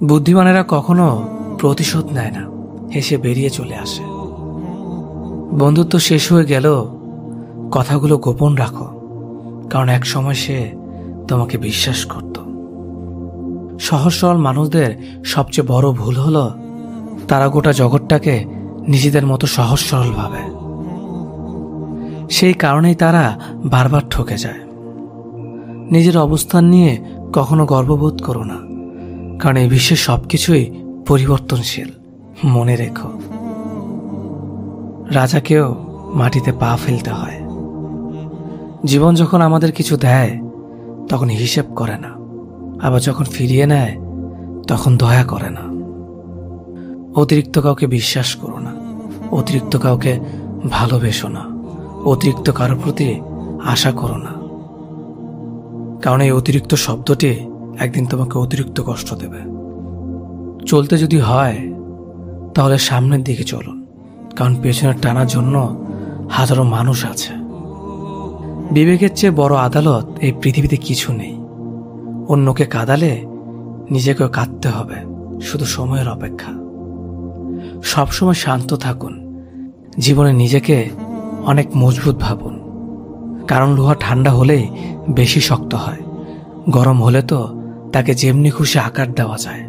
বুদ্ধিমানেরা কখনো প্রতিশোধ নেয় না, হেসে বেরিয়ে চলে আসে। বন্ধুত্ব শেষ হয়ে গেল, কথাগুলো গোপন রাখো, কারণ এক সময় সে তোমাকে বিশ্বাস করত। সহজ সরল মানুষদের সবচেয়ে বড় ভুল হলো তারা গোটা জগৎটাকে নিজেদের মতো সহজ সরল ভাবে। সেই কারণেই তারা বারবার ঠকে যায়। নিজের অবস্থান নিয়ে কখনো গর্ববোধ করো না, কারণ এই বিশ্বের সবকিছুই পরিবর্তনশীল। মনে রেখো, রাজাকেও মাটিতে পা ফেলতে হয়। জীবন যখন আমাদের কিছু দেয় তখন হিসেব করে না, আবার যখন ফিরিয়ে নেয় তখন দয়া করে না। অতিরিক্ত কাউকে বিশ্বাস করো না, অতিরিক্ত কাউকে ভালোবেসো না, অতিরিক্ত কারোর প্রতি আশা করো না, কারণ এই অতিরিক্ত শব্দটি একদিন তোমাকে অতিরিক্ত কষ্ট দেবে। চলতে যদি হয় তাহলে সামনের দিকে চলুন, কারণ পেছনে টানার জন্য হাজারো মানুষ আছে। বিবেকের চেয়ে বড় আদালত এই পৃথিবীতে কিছু নেই। অন্যকে কাঁদালে নিজেকেও কাঁদতে হবে, শুধু সময়ের অপেক্ষা। সবসময় শান্ত থাকুন, জীবনে নিজেকে অনেক মজবুত ভাবুন, কারণ লোহা ঠান্ডা হলেই বেশি শক্ত হয়, গরম হলে তো তাকে যেমনি খুশি আকার দেওয়া যায়।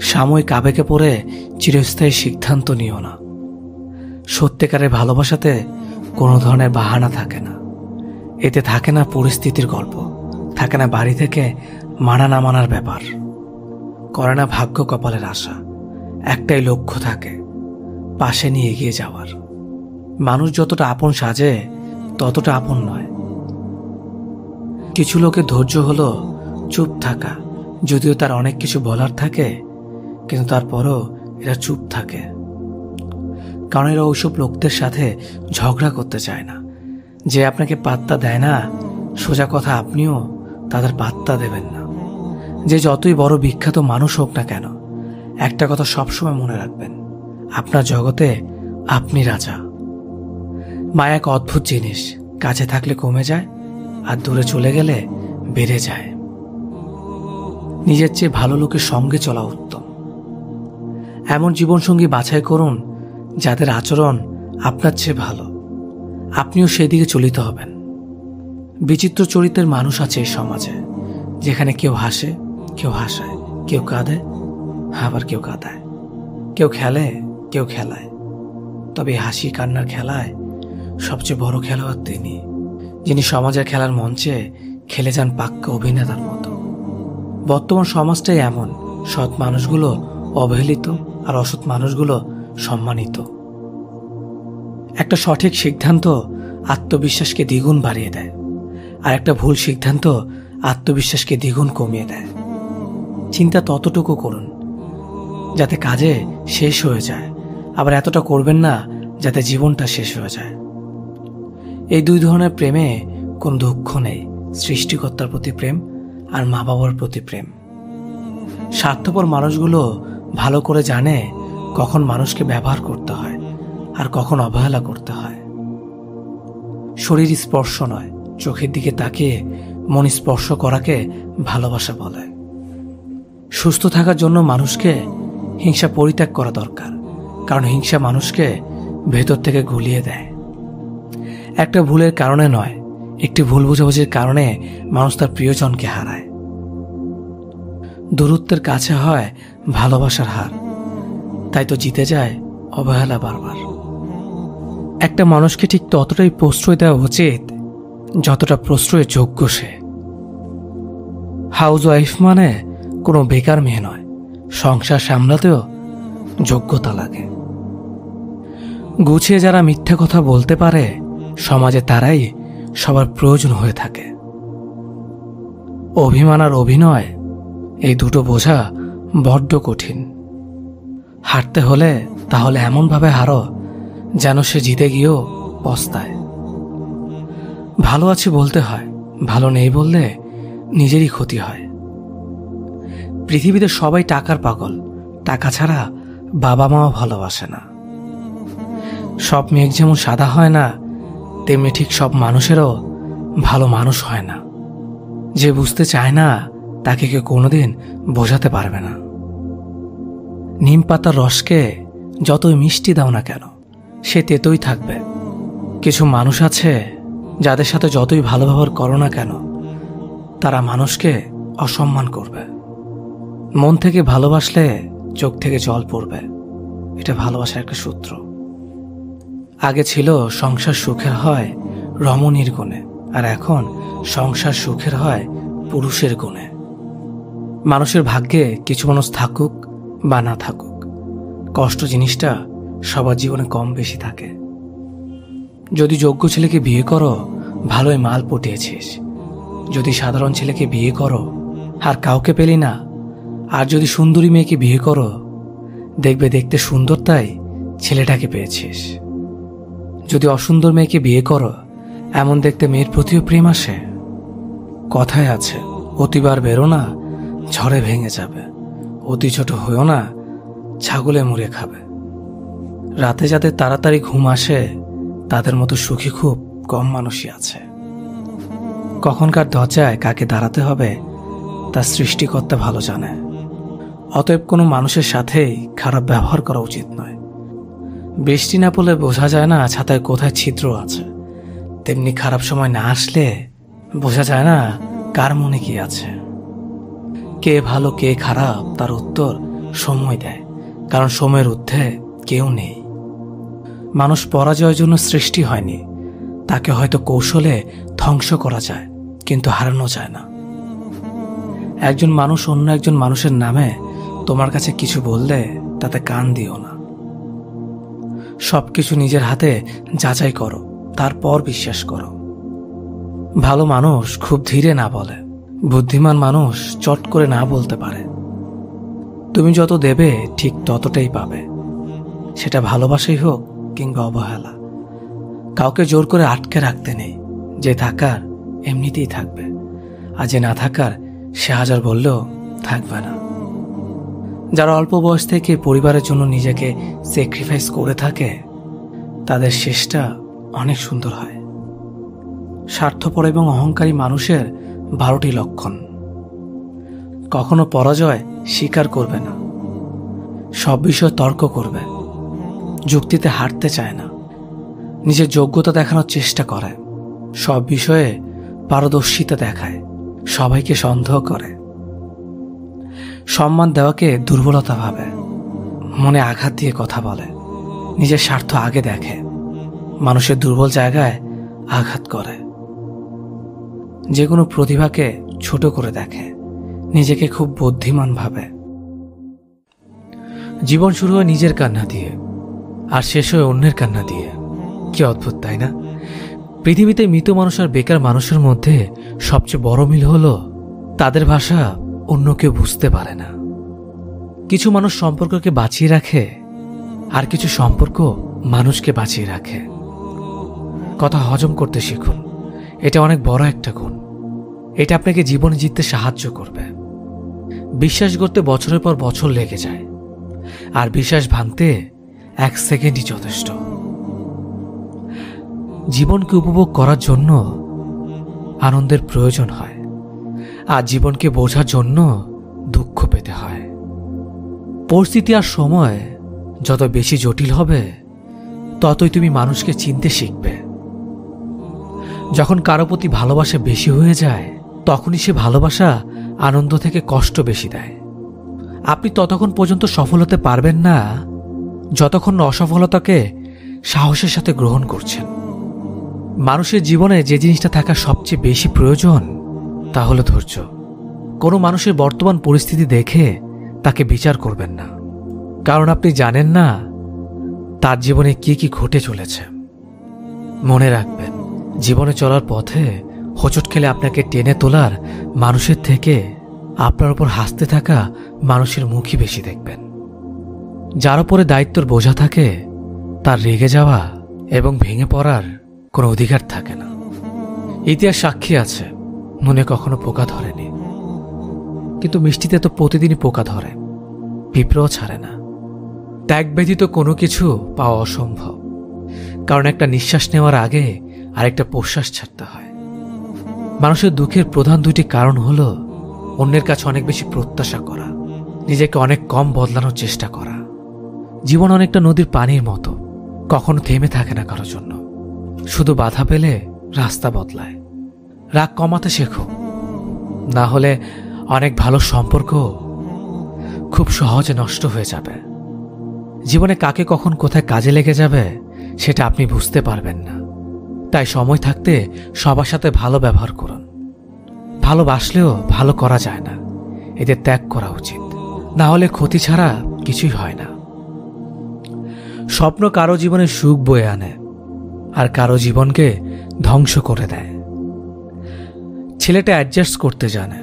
সাময়িক আবেগে পড়ে চিরস্থায়ী সিদ্ধান্ত নিও না। সত্যিকারের ভালোবাসাতে কোনো ধরনের বাহানা থাকে না। এতে থাকে না পরিস্থিতির গল্প, থাকে না বাড়ি থেকে মানা না মানার ব্যাপার, করে না ভাগ্য কপালের আশা। একটাই লক্ষ্য থাকে, পাশে নিয়ে এগিয়ে যাওয়ার। মানুষ যতটা আপন সাজে ততটা আপন নয়। কিছু লোকের ধৈর্য হলো চুপ থাকা, যদিও তার অনেক কিছু বলার থাকে, কিন্তু তারপরও এরা চুপ থাকে, কারণ এরা ওইসব লোকদের সাথে ঝগড়া করতে চায় না। যে আপনাকে পাত্তা দেয় না, সোজা কথা আপনিও তাদের পাত্তা দেবেন না। যে যতই বড় বিখ্যাত মানুষ হোক না কেন, একটা কথা সবসময় মনে রাখবেন, আপনার জগতে আপনি রাজা। মায়া এক অদ্ভুত জিনিস, কাছে থাকলে কমে যায় আর দূরে চলে গেলে বেড়ে যায়। নিজের চেয়ে ভালো লোকের সঙ্গে চলা উত্তম। এমন জীবনসঙ্গী বাছাই করুন যাদের আচরণ আপনার চেয়ে ভালো, আপনিও সেদিকে চলিত হবেন। বিচিত্র চরিত্রের মানুষ আছে এই সমাজে, যেখানে কেউ হাসে, কেউ হাসায়, কেউ কাঁদে, আবার কেউ কাঁদায়, কেউ খেলে, কেউ খেলায়। তবে হাসি কান্নার খেলায় সবচেয়ে বড় খেলোয়াড় তিনি, যিনি সমাজের খেলার মঞ্চে খেলে যান পাক্কা অভিনেতার মতো। বর্তমান সমাজটাই এমন, সৎ মানুষগুলো অবহেলিত আর অসৎ মানুষগুলো সম্মানিত। একটা সঠিক সিদ্ধান্ত আত্মবিশ্বাসকে দ্বিগুণ বাড়িয়ে দেয়, আর একটা ভুল সিদ্ধান্ত আত্মবিশ্বাসকে দ্বিগুণ কমিয়ে দেয়। চিন্তা ততটুকু করুন যাতে কাজে শেষ হয়ে যায়, আবার এতটা করবেন না যাতে জীবনটা শেষ হয়ে যায়। এই দুই ধরনের প্রেমে কোনো দুঃখ নেই, সৃষ্টিকর্তার প্রতি প্রেম আর মা বাবার প্রতি প্রেম। স্বার্থপর মানুষগুলো ভালো করে জানে কখন মানুষকে ব্যবহার করতে হয় আর কখন অবহেলা করতে হয়। শরীর স্পর্শ নয়, চোখের দিকে তাকিয়ে মন স্পর্শ করাকে ভালোবাসা বলে। সুস্থ থাকার জন্য মানুষকে হিংসা পরিত্যাগ করা দরকার, কারণ হিংসা মানুষকে ভেতর থেকে গুলিয়ে দেয়। একটা ভুলের কারণে নয়, একটি ভুল বোঝাবুঝির কারণে মানুষ তার প্রিয়জনকে হারায়। দূরত্বের কাছে হয় ভালোবাসার হার, তাই তো জিতে যায় অবহেলা বারবার। একটা মানুষকে ঠিক ততটাই প্রশ্রয় দেওয়া উচিত যতটা প্রশ্রয়ের যোগ্য সে। হাউস ওয়াইফ মানে কোনো বেকার মেয়ে নয়, সংসার সামলাতেও যোগ্যতা লাগে। গুছিয়ে যারা মিথ্যা কথা বলতে পারে, সমাজে তারাই সবার প্রয়োজন হয়ে থাকে। অভিমান আর অভিনয়, এই দুটো বোঝা বড্ড কঠিন। হারতে হলে তাহলে এমনভাবে হারো যেন সে জিতে গিয়েও পস্তায়। ভালো আছি বলতে হয়, ভালো নেই বললে নিজেরই ক্ষতি হয়। পৃথিবীতে সবাই টাকার পাগল, টাকা ছাড়া বাবা মাও ভালোবাসে না। সব মেঘ যেমন সাদা হয় না, তেমনি ঠিক সব মানুষেরও ভালো মানুষ হয় না। যে বুঝতে চায় না তাকে কেউ কোনোদিন বোঝাতে পারবে না। নিম পাতার রসকে যতই মিষ্টি দাও না কেন, সে তেতোই থাকবে। কিছু মানুষ আছে যাদের সাথে যতই ভালো ব্যবহার করো না কেন, তারা মানুষকে অসম্মান করবে। মন থেকে ভালোবাসলে চোখ থেকে জল পড়বে, এটা ভালোবাসার একটা সূত্র। আগে ছিল সংসার সুখের হয় রমণীর গুণে, আর এখন সংসার সুখের হয় পুরুষের গুণে। মানুষের ভাগ্যে কিছু মানুষ থাকুক বা না থাকুক, কষ্ট জিনিসটা সবার জীবনে কম বেশি থাকে। যদি যোগ্য ছেলেকে বিয়ে করো, ভালোই মাল পটিয়েছিস। যদি সাধারণ ছেলেকে বিয়ে করো, আর কাউকে পেলি না। আর যদি সুন্দরী মেয়েকে বিয়ে করো, দেখবে দেখতে সুন্দর তাই ছেলেটাকে পেয়েছিস। যদি অসুন্দর মেয়েকে বিয়ে করো, এমন দেখতে মেয়ের প্রতিও প্রেম আসে। কথায় আছে, অতিবার বেরো না, ঝড়ে ভেঙে যাবে। অতি ছোট হয়েও না, ছাগলে মুড়ে খাবে। রাতে যাদের তাড়াতাড়ি ঘুম আসে, তাদের মতো সুখী খুব কম মানুষই আছে। কখনকার দরজায় কাকে দাঁড়াতে হবে তা সৃষ্টিকর্তা ভালো জানে। অতএব কোনো মানুষের সাথেই খারাপ ব্যবহার করা উচিত নয়। বৃষ্টি না পড়লে বোঝা যায় না ছাতায় কোথায় ছিদ্র আছে, তেমনি খারাপ সময় না আসলে বোঝা যায় না কার মনে কি আছে। কে ভালো কে খারাপ তার উত্তর সময় দেয়, কারণ সময়ের ঊর্ধ্বে কেউ নেই। মানুষ পরাজয়ের জন্য সৃষ্টি হয়নি, তাকে হয়তো কৌশলে ধ্বংস করা যায়, কিন্তু হারানো যায় না। একজন মানুষ অন্য একজন মানুষের নামে তোমার কাছে কিছু বললে তাতে কান দিও না। সবকিছু নিজের হাতে যাচাই করো, তারপর বিশ্বাস করো। ভালো মানুষ খুব ধীরে না বলে, বুদ্ধিমান মানুষ চট করে না বলতে পারে। তুমি যত দেবে ঠিক ততটাই পাবে, সেটা ভালোবাসাই হোক কিংবা অবহেলা। কাউকে জোর করে আটকে রাখতে নেই। যে থাকার এমনিতেই থাকবে, আর যে না থাকার সে হাজার বললেও থাকবে না। যারা অল্প বয়স থেকে পরিবারের জন্য নিজেকে স্যাক্রিফাইস করে থাকে, তাদের শেষটা অনেক সুন্দর হয়। স্বার্থপর এবং অহংকারী মানুষের 12টি লক্ষণ। কখনো পরাজয় স্বীকার করবে না, সব বিষয়ে তর্ক করবে, যুক্তিতে হারতে চায় না, নিজের যোগ্যতা দেখানোর চেষ্টা করে, সব বিষয়ে পারদর্শিতা দেখায়, সবাইকে সন্দেহ করে, সম্মান দেওয়াকে দুর্বলতা ভাবে, মনে আঘাত দিয়ে কথা বলে, নিজের স্বার্থ আগে দেখে, মানুষের দুর্বল জায়গায় আঘাত করে, যে কোনো প্রতিভাকে ছোট করে দেখে, নিজেকে খুব বুদ্ধিমান ভাবে। জীবন শুরু হয় নিজের কান্না দিয়ে, আর শেষ হয় অন্যের কান্না দিয়ে। কি অদ্ভুত, তাই না? পৃথিবীতে মৃত মানুষ আর বেকার মানুষের মধ্যে সবচেয়ে বড় মিল হলো তাদের ভাষা অন্য কেউ বুঝতে পারে না। কিছু মানুষ সম্পর্ককে বাঁচিয়ে রাখে, আর কিছু সম্পর্ক মানুষকে বাঁচিয়ে রাখে। কথা হজম করতে শিখুন, এটা অনেক বড় একটা গুণ। এটা আপনাকে জীবনে জিততে সাহায্য করবে। বিশ্বাস করতে বছরের পর বছর লেগে যায়, আর বিশ্বাস ভাঙতে 1 সেকেন্ডই যথেষ্ট। জীবনকে উপভোগ করার জন্য আনন্দের প্রয়োজন হয়, আর জীবনকে বোঝার জন্য দুঃখ পেতে হয়। পরিস্থিতি আর সময় যত বেশি জটিল হবে, ততই তুমি মানুষকে চিনতে শিখবে। যখন কারো প্রতি ভালোবাসা বেশি হয়ে যায়, তখনই সে ভালোবাসা আনন্দ থেকে কষ্ট বেশি দেয়। আপনি ততক্ষণ পর্যন্ত সফল হতে পারবেন না যতক্ষণ অসফলতাকে সাহসের সাথে গ্রহণ করছেন। মানুষের জীবনে যে জিনিসটা থাকা সবচেয়ে বেশি প্রয়োজন তা হলো ধৈর্য। কোনো মানুষের বর্তমান পরিস্থিতি দেখে তাকে বিচার করবেন না, কারণ আপনি জানেন না তার জীবনে কি কি ঘটে চলেছে। মনে রাখবেন, জীবনে চলার পথে হোঁচট খেলে আপনাকে টেনে তোলার মানুষের থেকে আপনার উপর হাসতে থাকা মানুষের মুখই বেশি দেখবেন। যার উপরে দায়িত্বের বোঝা থাকে, তার রেগে যাওয়া এবং ভেঙে পড়ার কোনো অধিকার থাকে না। ইতিহাস সাক্ষী আছে, মনে কখনো পোকা ধরেনি, কিন্তু মিষ্টিতে তো প্রতিদিনই পোকা ধরে, পিঁপড়েও ছাড়ে না। ত্যাগ ব্যতীত কোনো কিছু পাওয়া অসম্ভব, কারণ একটা নিঃশ্বাস নেওয়ার আগে আরেকটা প্রশ্বাস ছাড়তে হয়। মানুষের দুঃখের প্রধান 2টি কারণ হলো অন্যের কাছে অনেক বেশি প্রত্যাশা করা, নিজেকে অনেক কম বদলানোর চেষ্টা করা। জীবন অনেকটা নদীর পানির মতো, কখনো থেমে থাকে না কারোর জন্য, শুধু বাধা পেলে রাস্তা বদলায়। রাগ কমাতে শেখো, না হলে অনেক ভালো সম্পর্ক খুব সহজে নষ্ট হয়ে যাবে। জীবনে কাকে কখন কোথায় কাজে লেগে যাবে সেটা আপনি বুঝতে পারবেন না। তাই সময় থাকতে সবার সাথে ভালো ব্যবহার করুন। ভালোবাসলেও ভালো করা যায় না, এদের ত্যাগ করা উচিত, না হলে ক্ষতি ছাড়া কিছুই হয় না। স্বপ্ন কারো জীবনে সুখ বয়ে আনে, আর কারো জীবনকে ধ্বংস করে দেয়। ছেলেটা অ্যাডজাস্ট করতে জানে,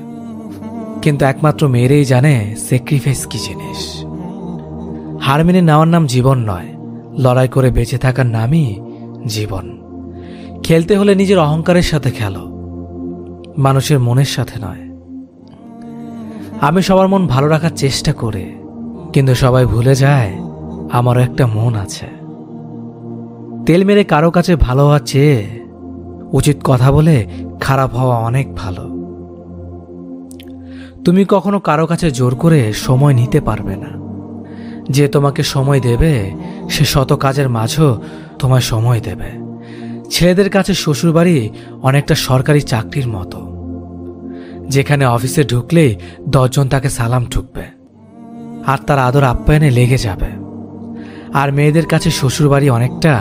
কিন্তু একমাত্র মেয়েরাই জানে স্যাক্রিফাইস কি জিনিস। হার মেনে নেওয়ার নাম জীবন নয়, লড়াই করে বেঁচে থাকার নামই জীবন। খেলতে হলে নিজের অহংকারের সাথে খেলো, মানুষের মনের সাথে নয়। আমি সবার মন ভালো রাখার চেষ্টা করি, কিন্তু সবাই ভুলে যায় আমারও একটা মন আছে। তেল মেরে কারো কাছে ভালো হওয়ার চেয়ে উচিত কথা বলে খারাপ হওয়া অনেক ভালো। তুমি কখনো কারো কাছে জোর করে সময় নিতে পারবে না। যে তোমাকে সময় দেবে সে শত কাজের মাঝেও তোমায় সময় দেবে। ছেলেদের কাছে শ্বশুরবাড়ি অনেকটা সরকারি চাকরির মতো, যেখানে অফিসে ঢুকলেই 10 জন তাকে সালাম ঠুকবে আর তার আদর আপ্যায়নে লেগে যাবে। আর মেয়েদের কাছে শ্বশুরবাড়ি অনেকটা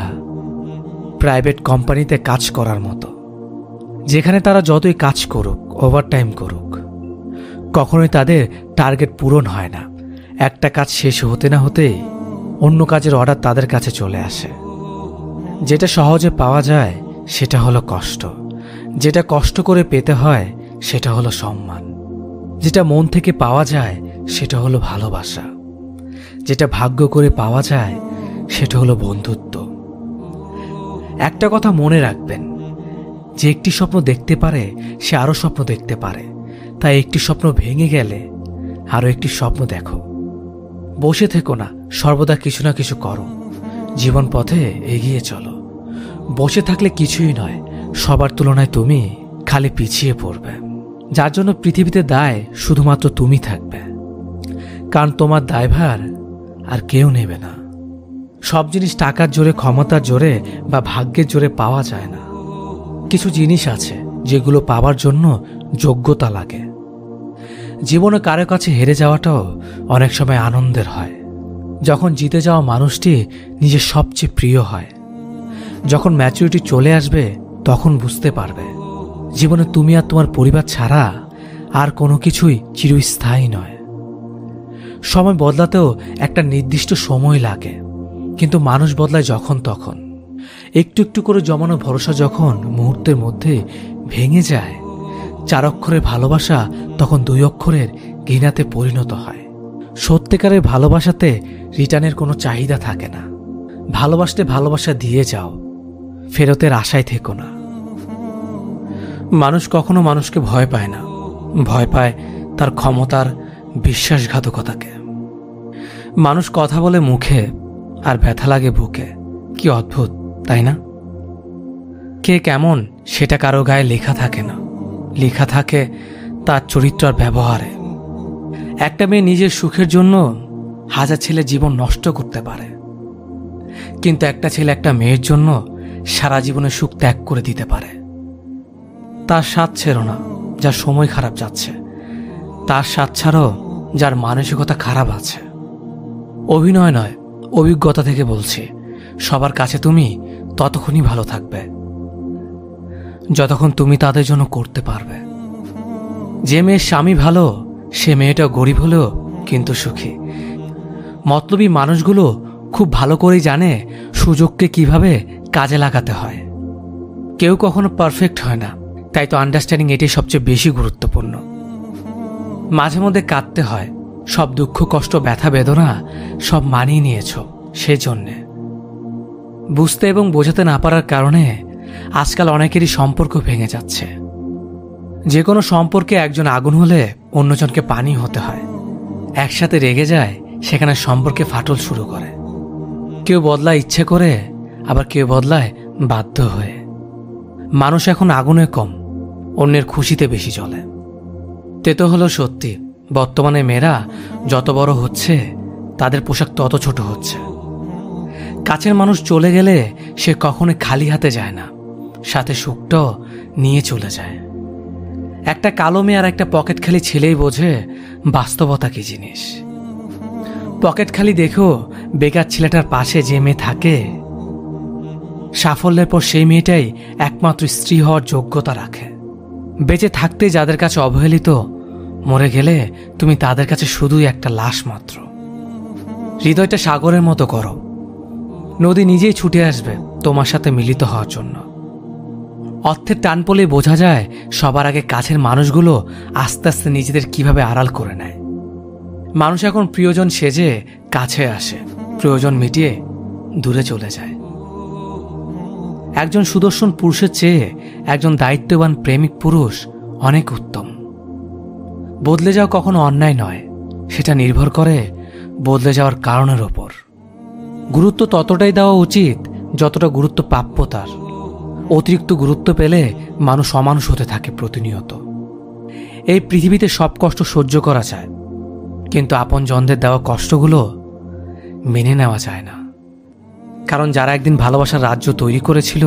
প্রাইভেট কোম্পানিতে কাজ করার মতো, যেখানে তারা যতই কাজ করুক, ওভারটাইম করুক, কখনোই তাদের টার্গেট পূরণ হয় না। একটা কাজ শেষ হতে না হতেই অন্য কাজের অর্ডার তাদের কাছে চলে আসে। যেটা সহজে পাওয়া যায় সেটা হলো কষ্ট, যেটা কষ্ট করে পেতে হয় সেটা হলো সম্মান, যেটা মন থেকে পাওয়া যায় সেটা হলো ভালোবাসা, যেটা ভাগ্য করে পাওয়া যায় সেটা হলো বন্ধুত্ব। একটা কথা মনে রাখবেন, যে একটি স্বপ্ন দেখতে পারে সে আরো স্বপ্ন দেখতে পারে। তাই একটি স্বপ্ন ভেঙে গেলে আরো একটি স্বপ্ন দেখো। বসে থেকো না, সর্বদা কিছু না কিছু করো। জীবন পথে এগিয়ে চলো। বসে থাকলে কিছুই নয়, সবার তুলনায় তুমি খালি পিছিয়ে পড়বে। যার জন্য পৃথিবীতে দায় শুধুমাত্র তুমি থাকবে, কারণ তোমার দায়ভার আর কেউ নেবে না। সব জিনিস টাকার জোরে, ক্ষমতার জোরে বা ভাগ্যের জোরে পাওয়া যায় না। কিছু জিনিস আছে যেগুলো পাওয়ার জন্য যোগ্যতা লাগে। জীবনে কারো কাছে হেরে যাওয়াটাও অনেক সময় আনন্দের হয়, যখন জিতে যাওয়া মানুষটি নিজের সবচেয়ে প্রিয় হয়। যখন ম্যাচুরিটি চলে আসবে তখন বুঝতে পারবে জীবনে তুমি আর তোমার পরিবার ছাড়া আর কোনো কিছুই চিরস্থায়ী নয়। সময় বদলাতেও একটা নির্দিষ্ট সময় লাগে, কিন্তু মানুষ বদলায় যখন তখন। একটু একটু করে জমানো ভরসা যখন মুহূর্তের মধ্যে ভেঙে যায়, 4 অক্ষরের ভালোবাসা তখন 2 অক্ষরের ঘৃণাতে পরিণত হয়। সত্যিকারের ভালোবাসাতে রিটার্নের কোনো চাহিদা থাকে না। ভালোবাসতে ভালোবাসা দিয়ে যাও, ফেরতের আশায় থেকো না। মানুষ কখনো মানুষকে ভয় পায় না, ভয় পায় তার ক্ষমতার বিশ্বাসঘাতকতাকে। মানুষ কথা বলে মুখে আর ব্যথা লাগে বুকে। কি অদ্ভুত, তাই না? কে কেমন সেটা কারো গায়ে লেখা থাকে না, লেখা থাকে তার চরিত্র আর ব্যবহারে। একটা মেয়ে নিজের সুখের জন্য 1000 ছেলে জীবন নষ্ট করতে পারে, কিন্তু একটা ছেলে একটা মেয়ের জন্য সারা জীবনের সুখ ত্যাগ করে দিতে পারে। তার স্বাদ ছেড়ো না যার সময় খারাপ যাচ্ছে, তার স্বাদ ছাড়ো যার মানসিকতা খারাপ আছে। অভিনয় নয়, অভিজ্ঞতা থেকে বলছি, সবার কাছে তুমি ততক্ষণই ভালো থাকবে যতক্ষণ তুমি তাদের জন্য করতে পারবে। যে মেয়ের স্বামী ভালো সে মেয়েটা গরিব হলেও কিন্তু সুখী। মতলবী মানুষগুলো খুব ভালো করেই জানে সুযোগকে কিভাবে কাজে লাগাতে হয়। কেউ কখনো পারফেক্ট হয় না, তাই তো আন্ডারস্ট্যান্ডিং এটাই সবচেয়ে বেশি গুরুত্বপূর্ণ। মাঝে মধ্যে কাঁদতে হয়, সব দুঃখ কষ্ট ব্যথা বেদনা সব মানিয়ে নিয়েছ সেজন্যে। বুঝতে এবং বোঝাতে না পারার কারণে আজকাল অনেকেরই সম্পর্ক ভেঙে যাচ্ছে। যে কোনো সম্পর্কে একজন আগুন হলে অন্যজনকে পানি হতে হয়। একসাথে রেগে যায়, সেখানে সম্পর্কে ফাটল শুরু করে। কেউ বদলায় ইচ্ছে করে, আবার কেউ বদলায় বাধ্য হয়ে। মানুষ এখন আগুনে কম, অন্যের খুশিতে বেশি চলে। তো হলো সত্যি, বর্তমানে মেয়েরা যত বড় হচ্ছে তাদের পোশাক তত ছোট হচ্ছে। কাছের মানুষ চলে গেলে সে কখনো খালি হাতে যায় না, সাথে সুখটাও নিয়ে চলে যায়। একটা কালো মেয়ে আর একটা পকেট খালি ছেলেই বোঝে বাস্তবতা কি জিনিস। পকেট খালি দেখো বেকার ছেলেটার পাশে যে মেয়ে থাকে, সাফল্যের পর সেই মেয়েটাই একমাত্র স্ত্রী হওয়ার যোগ্যতা রাখে। বেঁচে থাকতে যাদের কাছে অবহেলিত, মরে গেলে তুমি তাদের কাছে শুধুই একটা লাশ মাত্র। হৃদয়টা সাগরের মতো করো, নদী নিজেই ছুটে আসবে তোমার সাথে মিলিত হওয়ার জন্য। অর্থের টান পড়লে বোঝা যায় সবার আগে কাছের মানুষগুলো আস্তে আস্তে নিজেদের কিভাবে আড়াল করে নেয়। মানুষ এখন প্রিয়জন সেজে কাছে আসে, প্রয়োজন মিটিয়ে দূরে চলে যায়। একজন সুদর্শন পুরুষের চেয়ে একজন দায়িত্ববান প্রেমিক পুরুষ অনেক উত্তম। বদলে যাওয়া কখনো অন্যায় নয়, সেটা নির্ভর করে বদলে যাওয়ার কারণের ওপর। গুরুত্ব ততটাই দেওয়া উচিত যতটা গুরুত্ব প্রাপ্য তার। অতিরিক্ত গুরুত্ব পেলে মানুষ অমানুষ হতে থাকে প্রতিনিয়ত। এই পৃথিবীতে সব কষ্ট সহ্য করা যায়, কিন্তু আপনজনদের দেওয়া কষ্টগুলো মেনে নেওয়া যায় না। কারণ যারা একদিন ভালোবাসার রাজ্য তৈরি করেছিল,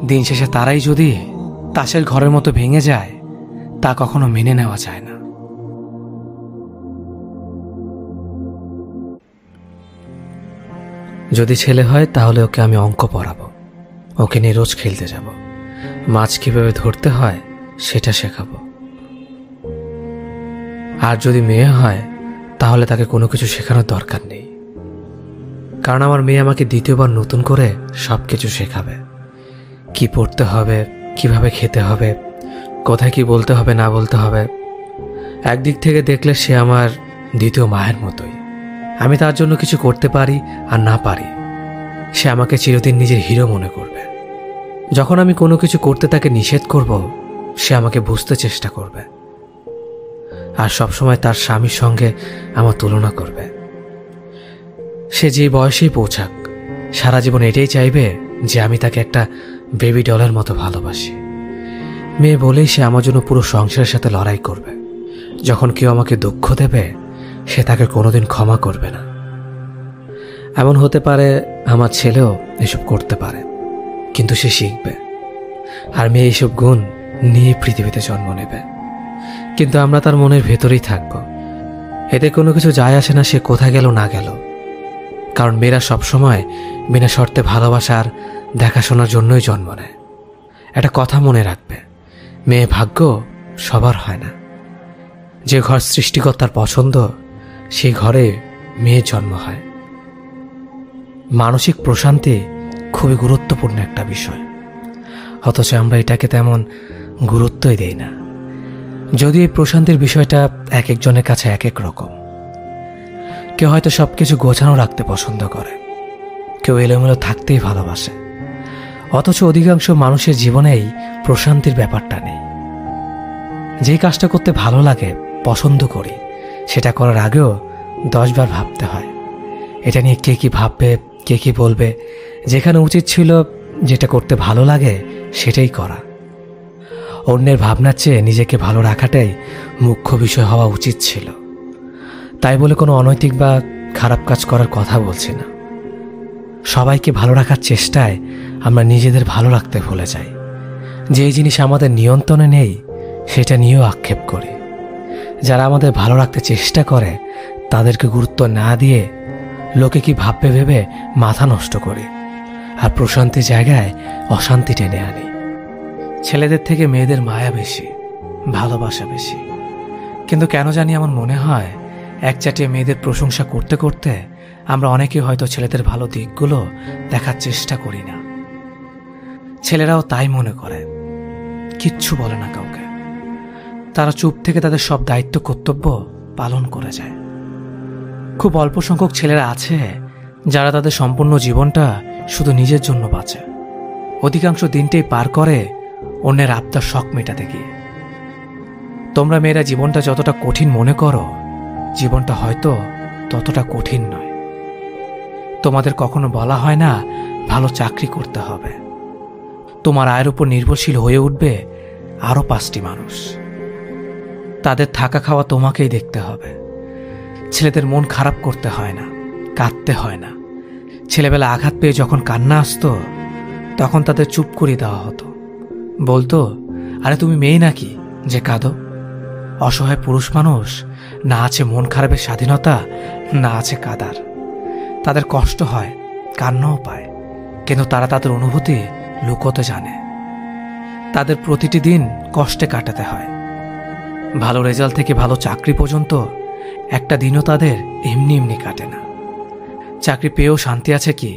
দিন শেষে তারাই যদি তাসের ঘরের মতো ভেঙে যায়, তা কখনো মেনে নেওয়া যায় না। যদি ছেলে হয় তাহলে ওকে আমি অঙ্ক পড়াবো, ওকে নিয়ে রোজ খেলতে যাব, মাছ কিভাবে ধরতে হয় সেটা শেখাবো। আর যদি মেয়ে হয় তাহলে তাকে কোনো কিছু শেখানোর দরকার নেই, কারণ আমার মেয়ে আমাকে দ্বিতীয়বার নতুন করে সব কিছু শেখাবে। কি পড়তে হবে, কিভাবে খেতে হবে, কোথায় কি বলতে হবে না বলতে হবে। একদিক থেকে দেখলে সে আমার দ্বিতীয় মায়ের মতোই। আমি তার জন্য কিছু করতে পারি আর না পারি, সে আমাকে চিরদিন নিজের হিরো মনে করবে। যখন আমি কোনো কিছু করতে তাকে নিষেধ করব, সে আমাকে বুঝতে চেষ্টা করবে আর সবসময় তার স্বামীর সঙ্গে আমার তুলনা করবে। সে যে বয়সেই পৌঁছাক, সারা জীবন এটাই চাইবে যে আমি তাকে একটা বেবি ডলের মতো ভালোবাসি। মেয়ে বলেই সে আমার জন্য পুরো সংসারের সাথে লড়াই করবে। যখন কেউ আমাকে দুঃখ দেবে, সে তাকে কোনোদিন ক্ষমা করবে না। এমন হতে পারে আমার ছেলেও এসব করতে পারে, কিন্তু সে শিখবে। আর মেয়ে এইসব গুণ নিয়ে পৃথিবীতে জন্ম নেবে, কিন্তু আমরা তার মনের ভেতরেই থাকব। এতে কোনো কিছু যায় আসে না সে কোথায় গেল না গেল, কারণ মেয়েরা সবসময় বিনা শর্তে ভালোবাসার দেখাশোনার জন্যই জন্ম নেয়। একটা কথা মনে রাখবে, মেয়ে ভাগ্য সবার হয় না। যে ঘর সৃষ্টিকর্তার পছন্দ, সেই ঘরে মেয়ের জন্ম হয়। মানসিক প্রশান্তি খুবই গুরুত্বপূর্ণ একটা বিষয়, অথচ আমরা এটাকে তেমন গুরুত্বই দেই না। যদি এই প্রশান্তির বিষয়টা এক একজনের কাছে এক এক রকম। কেউ হয়তো সবকিছু গোছানো রাখতে পছন্দ করে, কেউ এলোমেলো থাকতেই ভালোবাসে, অথচ অধিকাংশ মানুষের জীবনেই প্রশান্তির ব্যাপারটা নেই। যে কাজটা করতে ভালো লাগে, পছন্দ করি, সেটা করার আগেও 10 বার ভাবতে হয় এটা নিয়ে কে কি ভাববে, কে কি বলবে। যেখানে উচিত ছিল যেটা করতে ভালো লাগে সেটাই করা। অন্যের ভাবনার চেয়ে নিজেকে ভালো রাখাটাই মুখ্য বিষয় হওয়া উচিত ছিল। তাই বলে কোনো অনৈতিক বা খারাপ কাজ করার কথা বলছি না। সবাইকে ভালো রাখার চেষ্টায় আমরা নিজেদের ভালো রাখতে ভুলে যাই। যে জিনিস আমাদের নিয়ন্ত্রণে নেই সেটা নিয়েও আক্ষেপ করি। যারা আমাদের ভালো রাখতে চেষ্টা করে তাদেরকে গুরুত্ব না দিয়ে লোকে কি ভাববে ভেবে মাথা নষ্ট করি, আর প্রশান্তির জায়গায় অশান্তি টেনে আনি। ছেলেদের থেকে মেয়েদের মায়া বেশি, ভালোবাসা বেশি, কিন্তু কেন জানি আমার মনে হয় একচাটিয়ে মেয়েদের প্রশংসা করতে করতে আমরা অনেকে হয়তো ছেলেদের ভালো দিকগুলো দেখার চেষ্টা করি না। ছেলেরাও তাই মনে করে, কিচ্ছু বলে না কাউকে। তারা চুপ থেকে তাদের সব দায়িত্ব কর্তব্য পালন করে যায়। খুব অল্প সংখ্যক ছেলেরা আছে যারা তাদের সম্পূর্ণ জীবনটা শুধু নিজের জন্য বাঁচে। অধিকাংশ দিনটাই পার করে অন্যের আবদার শখ মেটাতে গিয়ে। তোমরা মেয়েরা জীবনটা যতটা কঠিন মনে করো, জীবনটা হয়তো ততটা কঠিন নয়। তোমাদের কখনো বলা হয় না ভালো চাকরি করতে হবে। তোমার আয়ের উপর নির্ভরশীল হয়ে উঠবে আরো 5টি মানুষ। তাদের থাকা খাওয়া তোমাকেই দেখতে হবে। ছেলেদের মন খারাপ করতে হয় না, কাঁদতে হয় না। ছেলেবেলা আঘাত পেয়ে যখন কান্না আসতো তখন তাদের চুপ করিয়ে দেওয়া হতো। বলতো, আরে তুমি মেয়ে নাকি যে কাঁদো? অসহায় পুরুষ মানুষ, না আছে মন খারাপের স্বাধীনতা, না আছে কাদার। তাদের কষ্ট হয়, কান্নাও পায়, কিন্তু তারা তাদের অনুভূতি লুকোতে জানে। তাদের প্রতিটি দিন কষ্টে কাটাতে হয়। ভালো রেজাল্ট থেকে ভালো চাকরি পর্যন্ত একটা দিনও তাদের এমনি এমনি কাটে না। চাকরি পেয়েও শান্তি আছে কি?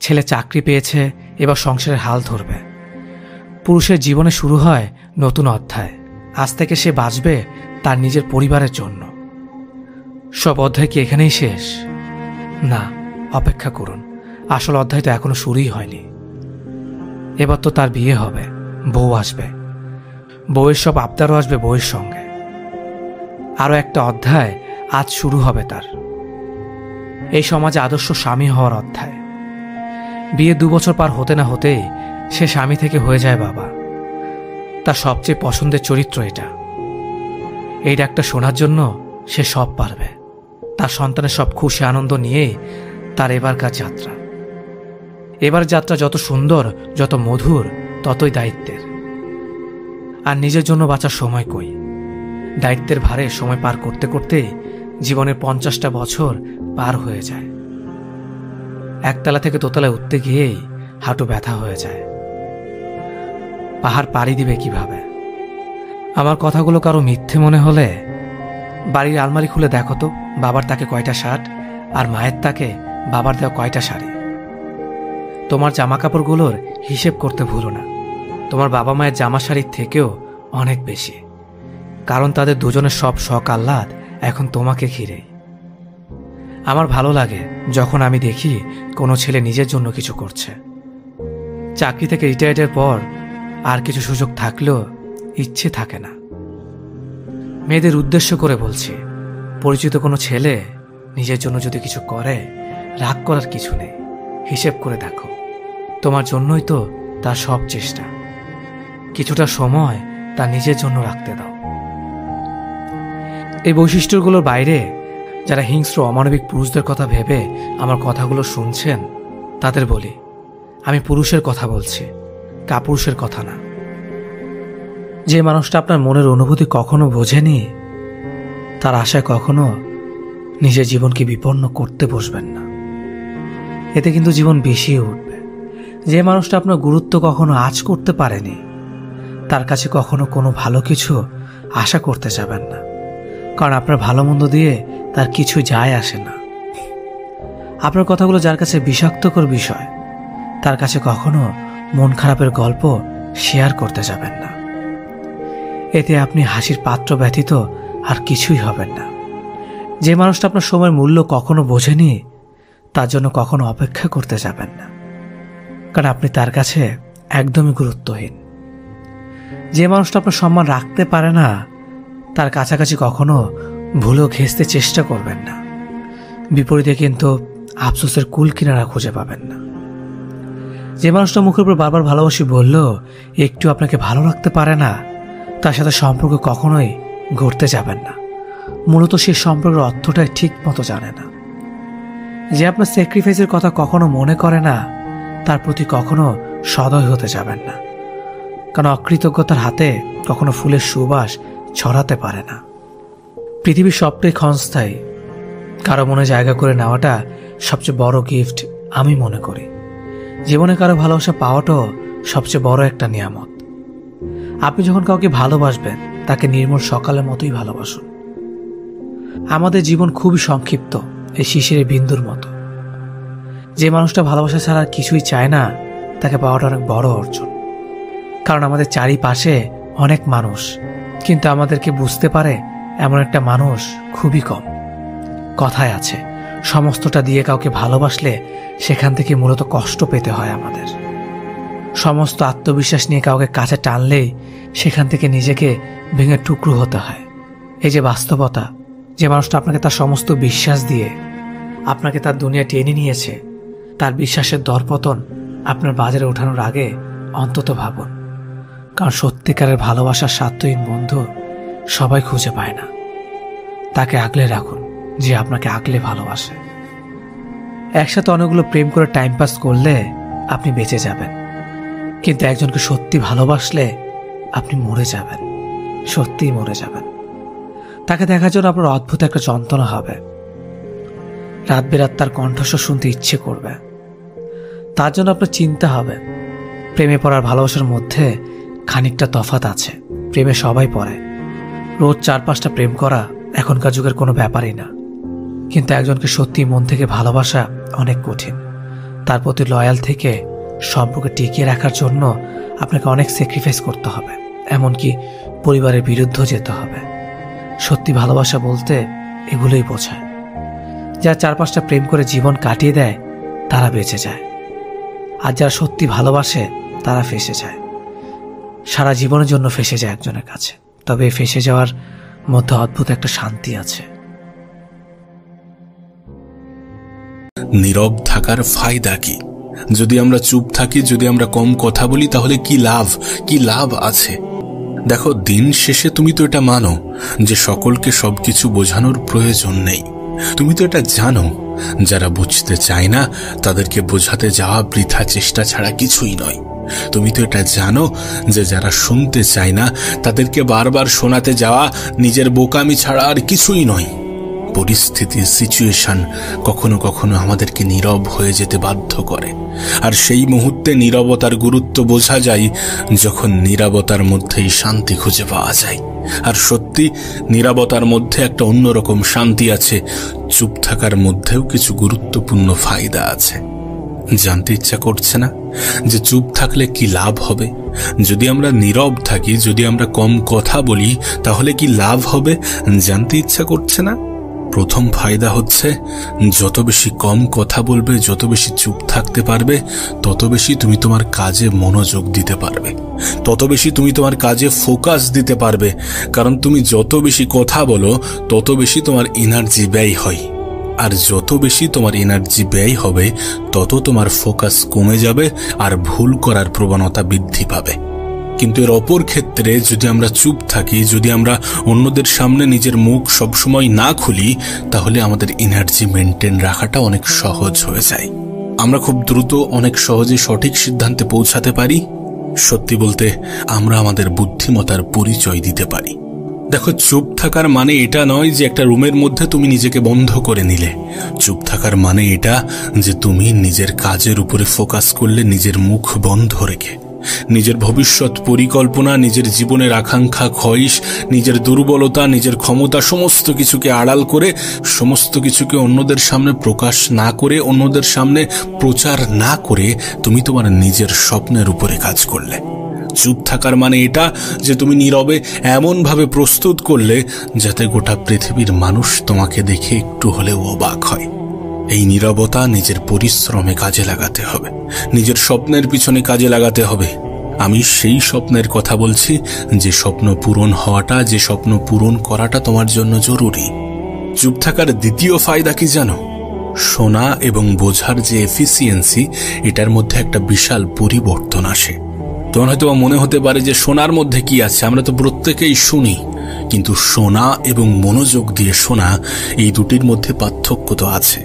ছেলে চাকরি পেয়েছে, এবার সংসারের হাল ধরবে। পুরুষের জীবনে শুরু হয় নতুন অধ্যায়। আজ থেকে সে বাঁচবে তার নিজের পরিবারের জন্য। সব অধ্যায় কি এখানেই শেষ? না, অপেক্ষা করুন, আসল অধ্যায় তো এখনো শুরুই হয়নি। এবার তো তার বিয়ে হবে, বউ আসবে, বউয়ের সব আবদারও আসবে বউয়ের সঙ্গে। আরও একটা অধ্যায় আজ শুরু হবে তার, এই সমাজে আদর্শ স্বামী হওয়ার অধ্যায়। বিয়ে 2 বছর পার হতে না হতেই সে স্বামী থেকে হয়ে যায় বাবা। তার সবচেয়ে পছন্দের চরিত্র এটা। এই ডাকটা শোনার জন্য সে সব পারবে। তার সন্তানের সব খুশি আনন্দ নিয়েই তার এবারকার যাত্রা। এবার যাত্রা যত সুন্দর, যত মধুর, ততই দায়িত্বের। আর নিজের জন্য বাঁচার সময় কই? দায়িত্বের ভারে সময় পার করতে করতে জীবনের 50টা বছর পার হয়ে যায়। একতলা থেকে দোতলায় উঠতে গিয়েই হাঁটু ব্যথা হয়ে যায়। পাহাড় পাড়ি দিবে কিভাবে? আমার কথাগুলো কারো মিথ্যে মনে হলে বাড়ির আলমারি খুলে দেখো তো, বাবার তাকে কয়টা শার্ট আর মায়ের তাকে বাবার দেওয়া কয়টা শাড়ি। তোমার জামা কাপড়গুলোর হিসেব করতে ভুলো না। তোমার বাবা মায়ের জামা শাড়ির থেকেও অনেক বেশি, কারণ তাদের দুজনের সব শখ আহ্লাদ এখন তোমাকে ঘিরে। আমার ভালো লাগে যখন আমি দেখি কোনো ছেলে নিজের জন্য কিছু করছে। চাকরি থেকে রিটায়ার্ডের পর আর কিছু সুযোগ থাকলেও ইচ্ছে থাকে না। মেয়েদের উদ্দেশ্য করে বলছি, পরিচিত কোনো ছেলে নিজের জন্য যদি কিছু করে, রাগ করার কিছু নেই। হিসেব করে দেখো, তোমার জন্যই তো তার সব চেষ্টা। কিছুটা সময় তার নিজের জন্য রাখতে দাও। এই বৈশিষ্ট্যগুলোর বাইরে যারা হিংস্র অমানবিক পুরুষদের কথা ভেবে আমার কথাগুলো শুনছেন, তাদের বলি, আমি পুরুষের কথা বলছি, কাপুরুষের কথা না। যে মানুষটা আপনার মনের অনুভূতি কখনো বোঝেনি, তার আশায় কখনো নিজের জীবনকে বিপন্ন করতে বসবেন না। এতে কিন্তু জীবন বেশিই উঠবে। যে মানুষটা আপনার গুরুত্ব কখনো আঁচ করতে পারেনি, তার কাছে কখনো কোনো ভালো কিছু আশা করতে যাবেন না, কারণ আপনার ভালো মন্দ দিয়ে তার কিছু যায় আসে না। আপনার কথাগুলো যার কাছে বিষাক্তকর বিষয়, তার কাছে কখনো মন খারাপের গল্প শেয়ার করতে যাবেন না। এতে আপনি হাসির পাত্র ব্যতীত আর কিছুই হবেন না। যে মানুষটা আপনার সময়ের মূল্য কখনো বোঝেনি, তার জন্য কখনো অপেক্ষা করতে যাবেন না, কারণ আপনি তার কাছে একদমই গুরুত্বহীন। যে মানুষটা আপনার সম্মান রাখতে পারে না, তার কাছাকাছি কখনো ভুলেও ঘেঁষতে চেষ্টা করবেন না। বিপরীতে কিন্তু আফসোসের কুল কিনারা খুঁজে পাবেন না। যে মানুষটা মুখের উপর বারবার ভালোবাসি বললেও একটু আপনাকে ভালো রাখতে পারে না, তার সাথে সম্পর্ক কখনোই গড়তে যাবেন না। মূলত সে সম্পর্কের অর্থটাই ঠিক মতো জানে না। যে আপনার স্যাক্রিফাইসের কথা কখনো মনে করে না, তার প্রতি কখনো সদয় হতে যাবেন না, কারণ অকৃতজ্ঞতার হাতে কখনো ফুলের সুবাস ছড়াতে পারে না। পৃথিবীর সবটাই ক্ষণস্থায়ী। কারো মনে জায়গা করে নেওয়াটা সবচেয়ে বড় গিফট আমি মনে করি। জীবনে কারো ভালোবাসা পাওয়াটাও সবচেয়ে বড় একটা নিয়ামত। আপনি যখন কাউকে ভালোবাসবেন, তাকে নির্মল সকালের মতোই ভালোবাসুন। আমাদের জীবন খুবই সংক্ষিপ্ত, এই শিশিরের বিন্দুর মতো। যে মানুষটা ভালোবাসা ছাড়া আর কিছুই চায় না, তাকে পাওয়াটা অনেক বড় অর্জন। কারণ আমাদের চারিপাশে অনেক মানুষ, কিন্তু আমাদেরকে বুঝতে পারে এমন একটা মানুষ খুবই কম। কথায় আছে, সমস্তটা দিয়ে কাউকে ভালোবাসলে সেখান থেকে মূলত কষ্ট পেতে হয় আমাদের। সমস্ত আত্মবিশ্বাস নিয়ে কাউকে কাছে টানলেই সেখান থেকে নিজেকে ভেঙে টুকরো হতে হয়। এই যে বাস্তবতা, যে মানুষটা আপনাকে তার সমস্ত বিশ্বাস দিয়ে আপনাকে তার দুনিয়া টেনে নিয়েছে, তার বিশ্বাসের দরপতন আপনার বাজারে ওঠানোর আগে অন্তত ভাবুন। কারণ সত্যিকারের ভালোবাসার স্বার্থহীন বন্ধু সবাই খুঁজে পায় না। তাকে আগলে রাখুন যে আপনাকে আগলে ভালোবাসে। একসাথে অনেকগুলো প্রেম করে টাইম পাস করলে আপনি বেঁচে যাবেন, কিন্তু একজনকে সত্যি ভালোবাসলে আপনি মরে যাবেন, সত্যিই মরে যাবেন। তাকে দেখার জন্য আপনার অদ্ভুত একটা যন্ত্রণা হবে। রাত বেরাত তার কণ্ঠস্বর শুনতে ইচ্ছে করবে। তার জন্য আপনার চিন্তা হবে। প্রেমে পড়ার ভালোবাসার মধ্যে খানিকটা তফাৎ আছে। প্রেমে সবাই পড়ে, রোজ 4-5টা প্রেম করা এখনকার যুগের কোনো ব্যাপারই না। কিন্তু একজনকে সত্যি মন থেকে ভালোবাসা অনেক কঠিন। তার প্রতি লয়াল থেকে সম্পর্ক টিকিয়ে রাখার জন্য আপনাকে অনেক স্যাক্রিফাইস করতে হবে, এমনকি পরিবারের বিরুদ্ধেও যেতে হবে। সত্যি ভালোবাসা বলতে এগুলোই বোঝায়। যারা 4-5টা প্রেম করে জীবন কাটিয়ে দেয় তারা বেঁচে যায়, আর যারা সত্যি ভালোবাসে তারা ফেঁসে যায়, সারা জীবনের জন্য ফেঁসে যায় একজনের কাছে। তবে এই ফেঁসে যাওয়ার মধ্যে অদ্ভুত একটা শান্তি আছে। নীরব থাকার ফায়দা কি? যদি আমরা চুপ থাকি, যদি আমরা কম কথা বলি, তাহলে কি লাভ আছে? দেখো, দিন শেষে তুমি তো এটা মানো যে সকলকে সবকিছু বোঝানোর প্রয়োজন নেই। তুমি তো এটা জানো যারা বুঝতে চায় না তাদেরকে বোঝাতে যাওয়া বৃথা চেষ্টা ছাড়া কিছুই নয়। তুমি তো এটা জানো যে যারা শুনতে চায় না তাদেরকে বারবার শোনাতে যাওয়া নিজের বোকামি ছাড়া আর কিছুই নয়। পরিস্থিতি, সিচুয়েশন কখনো কখনো আমাদেরকে নীরব হয়ে যেতে বাধ্য করে, আর সেই মুহূর্তে নীরবতার গুরুত্ব বোঝা যায় যখন নীরবতার মধ্যেই শান্তি খুঁজে পাওয়া যায়। আর সত্যি নীরবতার মধ্যে একটা অন্যরকম শান্তি আছে। চুপ থাকার মধ্যেও কিছু গুরুত্বপূর্ণ ফায়দা আছে। জানতে ইচ্ছা করছে না যে চুপ থাকলে কি লাভ হবে? যদি আমরা নীরব থাকি, যদি আমরা কম কথা বলি, তাহলে কি লাভ হবে? জানতে ইচ্ছা করছে না? প্রথম ফায়দা হচ্ছে, যত বেশি কম কথা বলবে, যত বেশি চুপ থাকতে পারবে, তত বেশি তুমি তোমার কাজে মনোযোগ দিতে পারবে, তত বেশি তুমি তোমার কাজে ফোকাস দিতে পারবে। কারণ তুমি যত বেশি কথা বলো তত বেশি তোমার এনার্জি ব্যয় হয়, আর যত বেশি তোমার এনার্জি ব্যয় হবে তত তোমার ফোকাস কমে যাবে আর ভুল করার প্রবণতা বৃদ্ধি পাবে। কিন্তু এর অপর ক্ষেত্রে যদি আমরা চুপ থাকি, যদি আমরা অন্যদের সামনে নিজের মুখ সবসময় না খুলি, তাহলে আমাদের এনার্জি মেনটেন রাখাটা অনেক সহজ হয়ে যায়। আমরা খুব দ্রুত, অনেক সহজে সঠিক সিদ্ধান্তে পৌঁছাতে পারি। সত্যি বলতে আমরা আমাদের বুদ্ধিমত্তার পরিচয় দিতে পারি। দেখো, চুপ থাকার মানে এটা নয় যে একটা রুমের মধ্যে তুমি নিজেকে বন্ধ করে নিলে। চুপ থাকার মানে এটা যে তুমি নিজের কাজের উপরে ফোকাস করলে, নিজের মুখ বন্ধ রেখে, নিজের ভবিষ্যৎ পরিকল্পনা, নিজের জীবনের আকাঙ্ক্ষা, খয়েশ, নিজের দুর্বলতা, নিজের ক্ষমতা, সমস্ত কিছুকে আড়াল করে, সমস্ত কিছুকে অন্যদের সামনে প্রকাশ না করে, অন্যদের সামনে প্রচার না করে তুমি তোমার নিজের স্বপ্নের উপরে কাজ করলে। চুপ থাকার মানে এটা যে তুমি নীরবে এমনভাবে প্রস্তুত করলে যাতে গোটা পৃথিবীর মানুষ তোমাকে দেখে একটু হলেও অবাক হয়। এই নীরবতা নিজের পরিশ্রমে কাজে লাগাতে হবে, নিজের স্বপ্নের পিছনে কাজে লাগাতে হবে। আমি সেই স্বপ্নের কথা বলছি যে স্বপ্ন পূরণ হওয়াটা, যে স্বপ্ন পূরণ করাটা তোমার জন্য জরুরি। চুপ থাকার দ্বিতীয় ফায়দা কি জানো? শোনা এবং বোঝার যে এফিসিয়েন্সি, এটার মধ্যে একটা বিশাল পরিবর্তন আসে। তোমার হয়তো মনে হতে পারে যে শোনার মধ্যে কি আছে, আমরা তো প্রত্যেকেই শুনি, কিন্তু শোনা এবং মনোযোগ দিয়ে শোনা, এই দুটির মধ্যে পার্থক্য তো আছে।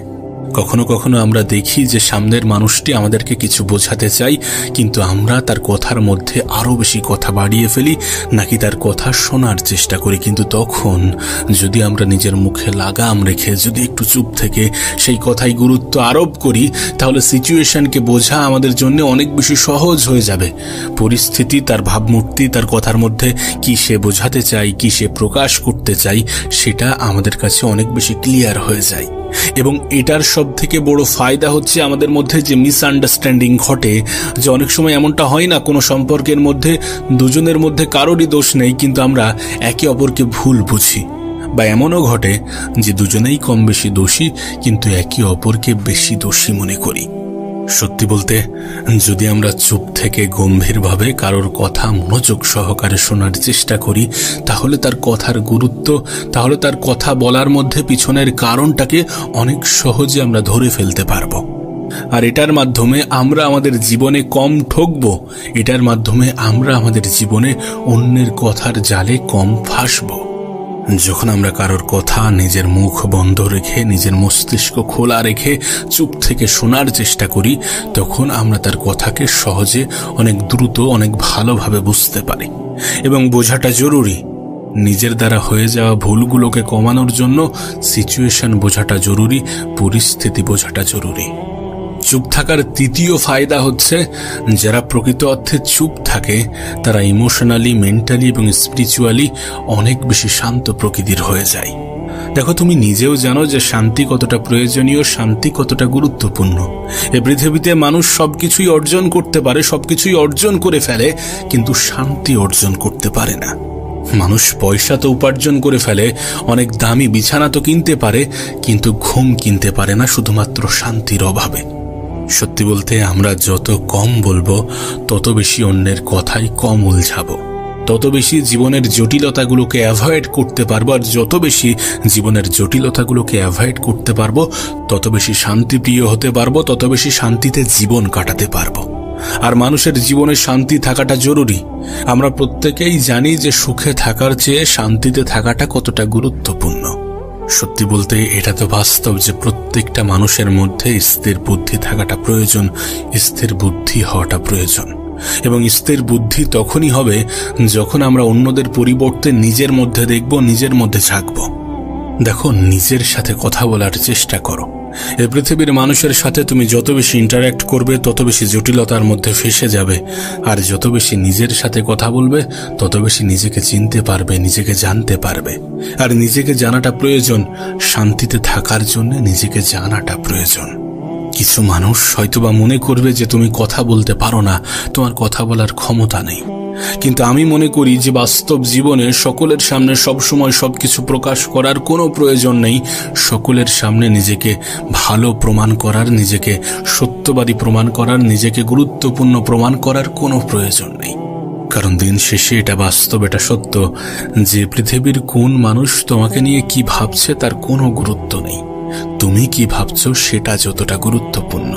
কখনো কখনো আমরা দেখি যে সামনের মানুষটি আমাদেরকে কিছু বোঝাতে চাই, কিন্তু আমরা তার কথার মধ্যে আরো বেশি কথা বাড়িয়ে ফেলি, নাকি তার কথা শোনার চেষ্টা করি। কিন্তু তখন যদি আমরা নিজের মুখে লাগাম রেখে, যদি একটু চুপ থেকে সেই কথাই গুরুত্ব আরোপ করি, তাহলে সিচুয়েশনকে বোঝা আমাদের জন্য অনেক বেশি সহজ হয়ে যাবে। পরিস্থিতি, তার ভাবমূর্তি, তার কথার মধ্যে কি সে বোঝাতে চাই, কি সে প্রকাশ করতে চাই, সেটা আমাদের কাছে অনেক বেশি ক্লিয়ার হয়ে যায়। এবং এটার সব থেকে বড় ফায়দা হচ্ছে আমাদের মধ্যে যে মিসআন্ডারস্ট্যান্ডিং ঘটে, যে অনেক সময় এমনটা হয় না, কোনো সম্পর্কের মধ্যে দুজনের মধ্যে কারোরই দোষ নেই, কিন্তু আমরা একে অপরকে ভুল বুঝি। বা এমনও ঘটে যে দুজনেই কম বেশি দোষী, কিন্তু একে অপরকে বেশি দোষী মনে করি। সত্যি বলতে, যদি আমরা চুপ থেকে গম্ভীরভাবে কারোর কথা মনোযোগ সহকারে শোনার চেষ্টা করি, তাহলে তার কথার গুরুত্ব, তাহলে তার কথা বলার মধ্যে পিছনের কারণটাকে অনেক সহজে আমরা ধরে ফেলতে পারবো। আর এটার মাধ্যমে আমরা আমাদের জীবনে কম ঠকবো, এটার মাধ্যমে আমরা আমাদের জীবনে অন্যের কথার জালে কম ফাঁসবো। যখন আমরা কারোর কথা নিজের মুখ বন্ধ রেখে, নিজের মস্তিষ্ক খোলা রেখে চুপ থেকে শোনার চেষ্টা করি, তখন আমরা তার কথাকে সহজে, অনেক দ্রুত, অনেক ভালোভাবে বুঝতে পারি। এবং বোঝাটা জরুরি। নিজের দ্বারা হয়ে যাওয়া ভুলগুলোকে কমানোর জন্য সিচুয়েশন বোঝাটা জরুরি, পরিস্থিতি বোঝাটা জরুরি। চুপ থাকার তৃতীয় ফায়দা হচ্ছে, যারা প্রকৃত অর্থে চুপ থাকে তারা ইমোশনালি, মেন্টালি এবং স্পিরিচুয়ালি অনেক বেশি শান্ত প্রকৃতির হয়ে যায়। দেখো, তুমি নিজেও জানো যে শান্তি কতটা প্রয়োজনীয়, শান্তি কতটা গুরুত্বপূর্ণ। এই পৃথিবীতে মানুষ সবকিছুই অর্জন করতে পারে, সবকিছুই অর্জন করে ফেলে, কিন্তু শান্তি অর্জন করতে পারে না। মানুষ পয়সা তো উপার্জন করে ফেলে, অনেক দামি বিছানা তো কিনতে পারে, কিন্তু ঘুম কিনতে পারে না, শুধুমাত্র শান্তির অভাবে। সত্যি বলতে, আমরা যত কম বলবো তত বেশি অন্যের কথাই কম উলঝাবো, তত বেশি জীবনের জটিলতাগুলোকে অ্যাভয়েড করতে পারবো। আর যত বেশি জীবনের জটিলতাগুলোকে অ্যাভয়েড করতে পারবো তত বেশি শান্তিপ্রিয় হতে পারবো, তত বেশি শান্তিতে জীবন কাটাতে পারবো। আর মানুষের জীবনে শান্তি থাকাটা জরুরি। আমরা প্রত্যেকেই জানি যে সুখে থাকার চেয়ে শান্তিতে থাকাটা কতটা গুরুত্বপূর্ণ। সত্যি বলতে, এটা তো বাস্তব যে প্রত্যেকটা মানুষের মধ্যে স্থির বুদ্ধি থাকাটা প্রয়োজন, স্থির বুদ্ধি হওয়াটা প্রয়োজন। এবং স্থির বুদ্ধি তখনই হবে যখন আমরা অন্যদের পরিবর্তে নিজের মধ্যে দেখব, নিজের মধ্যে ঝাঁকব। দেখো, নিজের সাথে কথা বলার চেষ্টা করো। এই পৃথিবীর মানুষের সাথে তুমি যত বেশি ইন্টারঅ্যাক্ট করবে তত বেশি জটিলতার মধ্যে ফেসে যাবে। আর যত বেশি নিজের সাথে কথা বলবে তত বেশি নিজেকে চিনতে পারবে, নিজেকে জানতে পারবে। আর নিজেকে জানাটা প্রয়োজন, শান্তিতে থাকার জন্য নিজেকে জানাটা প্রয়োজন। কিছু মানুষ হয়তোবা মনে করবে যে তুমি কথা বলতে পারো না, তোমার কথা বলার ক্ষমতা নেই। কিন্তু আমি মনে করি যে বাস্তব জীবনে সকলের সামনে সবসময় সবকিছু প্রকাশ করার কোনো প্রয়োজন নেই। সকলের সামনে নিজেকে ভালো প্রমাণ করার, নিজেকে সত্যবাদী প্রমাণ করার, নিজেকে গুরুত্বপূর্ণ প্রমাণ করার কোনো প্রয়োজন নেই। কারণ দিন শেষে এটা বাস্তব, এটা সত্য যে পৃথিবীর কোন মানুষ তোমাকে নিয়ে কি ভাবছে তার কোনো গুরুত্ব নেই। তুমি কি ভাবছো সেটা যতটা গুরুত্বপূর্ণ।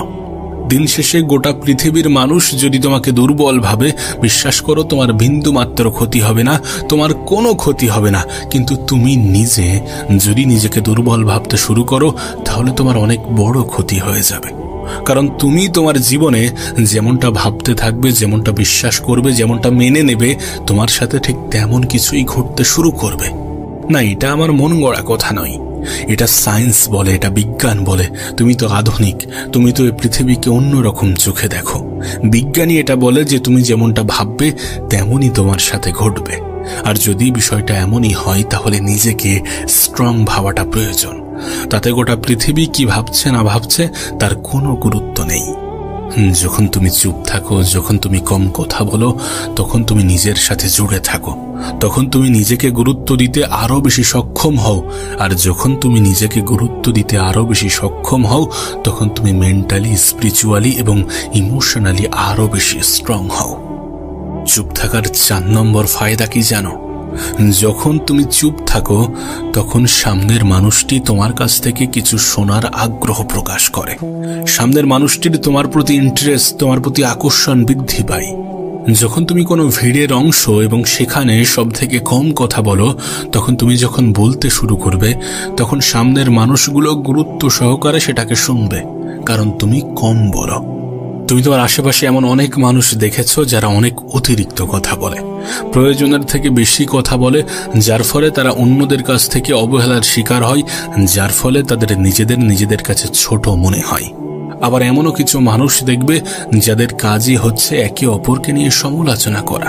দিন শেষে গোটা পৃথিবীর মানুষ যদি তোমাকে দুর্বল ভাবে, বিশ্বাস করো তোমার বিন্দু মাত্র ক্ষতি হবে না, তোমার কোনো ক্ষতি হবে না। কিন্তু তুমি নিজে যদি নিজেকে দুর্বল ভাবতে শুরু করো তাহলে তোমার অনেক বড় ক্ষতি হয়ে যাবে। কারণ তুমি তোমার জীবনে যেমনটা ভাবতে থাকবে, যেমনটা বিশ্বাস করবে, যেমনটা মেনে নেবে, তোমার সাথে ঠিক তেমন কিছুই ঘটতে শুরু করবে। না, এটা আমার মন গড়া কথা নয়, এটা সায়েন্স বলে, এটা বিজ্ঞান বলে। তুমি তো আধুনিক, তুমি তো এই পৃথিবীকে অন্যরকম চোখে দেখো। বিজ্ঞানী এটা বলে যে তুমি যেমনটা ভাববে তেমনই তোমার সাথে ঘটবে। আর যদি বিষয়টা এমনই হয় তাহলে নিজেকে স্ট্রং ভাবাটা প্রয়োজন। তাতে গোটা পৃথিবী কি ভাবছে না ভাবছে তার কোনো গুরুত্ব নেই। যখন তুমি চুপ থাকো, যখন তুমি কম কথা বলো, তখন তুমি নিজের সাথে জুড়ে থাকো, তখন তুমি নিজেকে গুরুত্ব দিতে আরো বেশি সক্ষম হও। আর যখন তুমি নিজেকে গুরুত্ব দিতে আরো বেশি সক্ষম হও তখন তুমি মেন্টালি, স্পিরিচুয়ালি এবং ইমোশনালি আরো বেশি স্ট্রং হও। চুপ থাকার 4 নম্বর ফায়দা কি জানো? যখন তুমি চুপ থাকো তখন সামনের মানুষটি তোমার কাছ থেকে কিছু শোনার আগ্রহ প্রকাশ করে। সামনের মানুষটির তোমার প্রতি ইন্টারেস্ট, তোমার প্রতি আকর্ষণ বৃদ্ধি পায়। যখন তুমি কোনো ভিড়ের অংশ এবং সেখানে সব থেকে কম কথা বলো, তখন তুমি যখন বলতে শুরু করবে তখন সামনের মানুষগুলো গুরুত্ব সহকারে সেটাকে শুনবে, কারণ তুমি কম বলো। তুমি তোমার আশেপাশে এমন অনেক মানুষ দেখেছো যারা অনেক অতিরিক্ত কথা বলে, প্রয়োজনের থেকে বেশি কথা বলে, যার ফলে তারা অন্যদের কাছ থেকে অবহেলার শিকার হয়, যার ফলে তাদের নিজেদের কাছে ছোট মনে হয়। আবার এমনও কিছু মানুষ দেখবে যাদের কাজই হচ্ছে একে অপরকে নিয়ে সমালোচনা করা,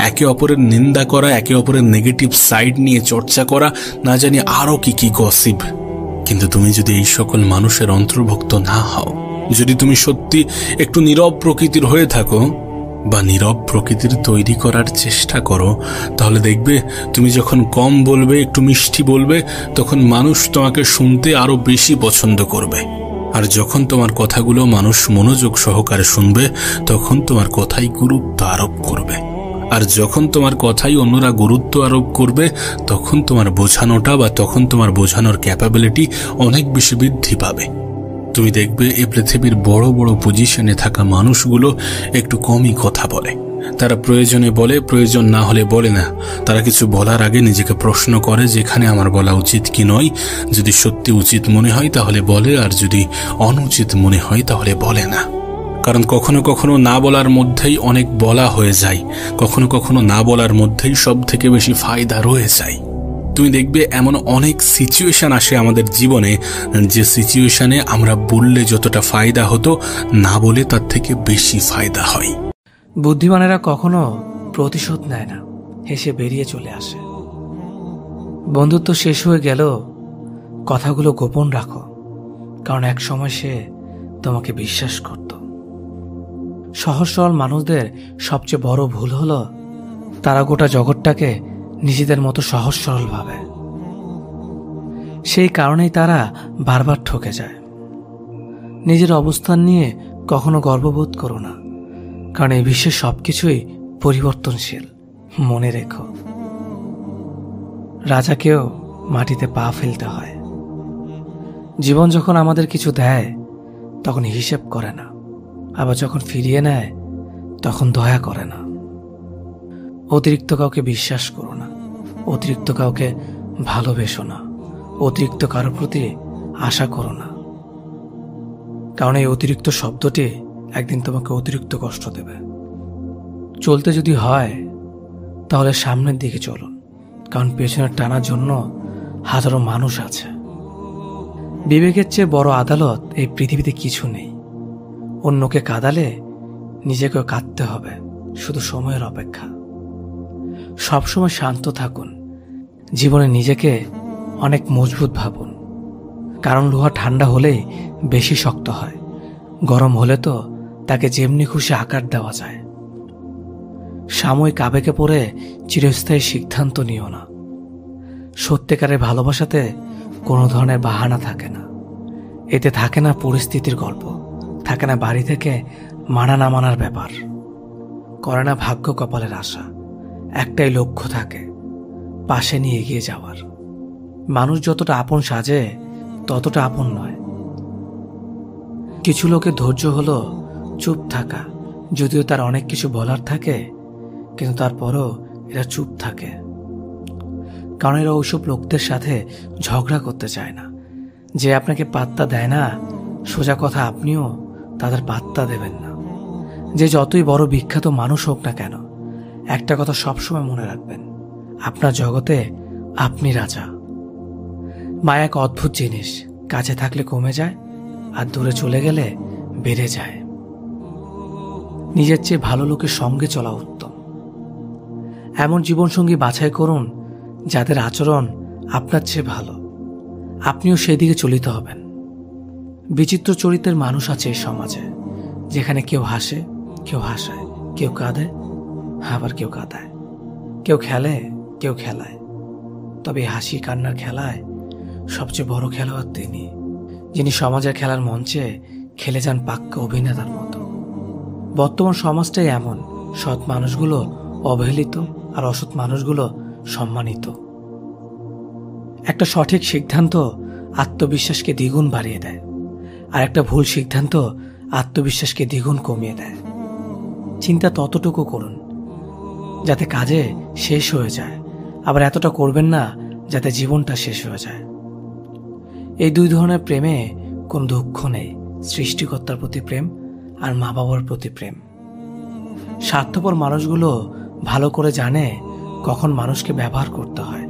একে অপরের নিন্দা করা, একে অপরের নেগেটিভ সাইড নিয়ে চর্চা করা, না জানি আরো কি গসিপ। কিন্তু তুমি যদি এই সকল মানুষের অন্তর্ভুক্ত না হও, যদি তুমি সত্যি একটু নীরব প্রকৃতির হয়ে থাকো বা নীরব প্রকৃতির তৈরি করার চেষ্টা করো, তাহলে দেখবে তুমি যখন কম বলবে, একটু মিষ্টি বলবে, তখন মানুষ তোমাকে শুনতে আরো বেশি পছন্দ করবে। আর যখন তোমার কথাগুলো মানুষ মনোযোগ সহকারে শুনবে তখন তোমার কথাই গুরুত্ব আরোপ করবে। আর যখন তোমার কথাই অন্যরা গুরুত্ব আরোপ করবে তখন তোমার বোঝানোটা বা তখন তোমার বোঝানোর ক্যাপাবিলিটি অনেক বেশি বৃদ্ধি পাবে। তুমি দেখবে এই পৃথিবীর বড় বড় পজিশনে থাকা মানুষগুলো একটু কমই কথা বলে, তারা প্রয়োজনে বলে, প্রয়োজন না হলে বলে না। তারা কিছু বলার আগে নিজেকে প্রশ্ন করে যেখানে আমার বলা উচিত কি নয়। যদি সত্যি উচিত মনে হয় তাহলে বলে, আর যদি অনুচিত মনে হয় তাহলে বলে না। কারণ কখনো কখনো না বলার মধ্যেই অনেক বলা হয়ে যায়, কখনো কখনো না বলার মধ্যেই সব থেকে বেশি ফায়দা রয়ে যায়। তুমি দেখবে এমন অনেক সিচুয়েশন আসে আমাদের জীবনে, যে সিচুয়েশনে আমরা বললে যতটা ফায়দা হতো, না বলে তার থেকে বেশি ফায়দা হয়। বুদ্ধিমানেরা কখনো প্রতিশোধ নেয় না, হেসে বেরিয়ে চলে আসে। বন্ধুত্ব শেষ হয়ে গেল, কথাগুলো গোপন রাখো, কারণ এক সময় সে তোমাকে বিশ্বাস করত। সহজ সরল মানুষদের সবচেয়ে বড় ভুল হলো তারা গোটা জগৎটাকে নিজেদের মতো সহজ সরল ভাবে। সেই কারণেই তারা বারবার ঠকে যায়। নিজের অবস্থান নিয়ে কখনো গর্ববোধ করো না, কারণ এই বিশ্বের সবকিছুই পরিবর্তনশীল। মনে রেখো, রাজাকেও মাটিতে পা ফেলতে হয়। জীবন যখন আমাদের কিছু দেয় তখন হিসেব করে না, আবার যখন ফিরিয়ে নেয় তখন দয়া করে না। অতিরিক্ত কাউকে বিশ্বাস করো না, অতিরিক্ত কাউকে ভালোবেসো না, অতিরিক্ত কারোর প্রতি আশা করো না, কারণ এই অতিরিক্ত শব্দটি একদিন তোমাকে অতিরিক্ত কষ্ট দেবে। চলতে যদি হয় তাহলে সামনের দিকে চলুন, কারণ পেছনে টানার জন্য হাজারো মানুষ আছে। বিবেকের চেয়ে বড় আদালত এই পৃথিবীতে কিছু নেই। অন্যকে কাঁদালে নিজেকেও কাঁদতে হবে, শুধু সময়ের অপেক্ষা। সবসময় শান্ত থাকুন, জীবনে নিজেকে অনেক মজবুত ভাবুন, কারণ লোহা ঠান্ডা হলেই বেশি শক্ত হয়, গরম হলে তো তাকে যেমনি খুশি আকার দেওয়া যায়। সাময়িক আবেগে পড়ে চিরস্থায়ী সিদ্ধান্ত নিও না। সত্যিকারের ভালোবাসাতে কোনো ধরনের বাহানা থাকে না। এতে থাকে না পরিস্থিতির গল্প, থাকে না বাড়ি থেকে মানা না মানার ব্যাপার, করে না ভাগ্য কপালের আশা। একটাই লক্ষ্য থাকে, পাশে নিয়ে এগিয়ে যাওয়ার। মানুষ যতটা আপন সাজে ততটা আপন নয়। কিছু লোকের ধৈর্য হলো চুপ থাকা, যদিও তার অনেক কিছু বলার থাকে, কিন্তু তারপরও এরা চুপ থাকে। কারণ এরা ওইসব লোকদের সাথে ঝগড়া করতে চায় না। যে আপনাকে পাত্তা দেয় না, সোজা কথা আপনিও তাদের পাত্তা দেবেন না। যে যতই বড় বিখ্যাত মানুষ হোক না কেন, একটা কথা সবসময় মনে রাখবেন, আপনার জগতে আপনি রাজা। মায়া এক অদ্ভুত জিনিস, কাছে থাকলে কমে যায় আর দূরে চলে গেলে বেড়ে যায়। নিজের চেয়ে ভালো লোকের সঙ্গে চলা উত্তম। এমন জীবনসঙ্গী বাছাই করুন যাদের আচরণ আপনার চেয়ে ভালো, আপনিও সেদিকে চলিত হবেন। বিচিত্র চরিত্রের মানুষ আছে এই সমাজে, যেখানে কেউ হাসে, কেউ হাসায়, কেউ কাঁদে, আবার কেউ কাঁদায়, কেউ খেলে, কেউ খেলায়। তবে হাসি কান্নার খেলায় সবচেয়ে বড় খেলোয়াড় তিনি, যিনি সমাজের খেলার মঞ্চে খেলে যান পাক্কা অভিনেতার মতো। বর্তমান সমাজটাই এমন, সৎ মানুষগুলো অবহেলিত আর অসৎ মানুষগুলো সম্মানিত। একটা সঠিক সিদ্ধান্ত আত্মবিশ্বাসকে দ্বিগুণ বাড়িয়ে দেয়, আর একটা ভুল সিদ্ধান্ত আত্মবিশ্বাসকে দ্বিগুণ কমিয়ে দেয়। চিন্তা ততটুকু করুন যাতে কাজে শেষ হয়ে যায়, আবার এতটা করবেন না যাতে জীবনটা শেষ হয়ে যায়। এই দুই ধরনের প্রেমে কোনো দুঃখ নেই, সৃষ্টিকর্তার প্রতি প্রেম আর মা বাবার প্রতি প্রেম। স্বার্থপর মানুষগুলো ভালো করে জানে কখন মানুষকে ব্যবহার করতে হয়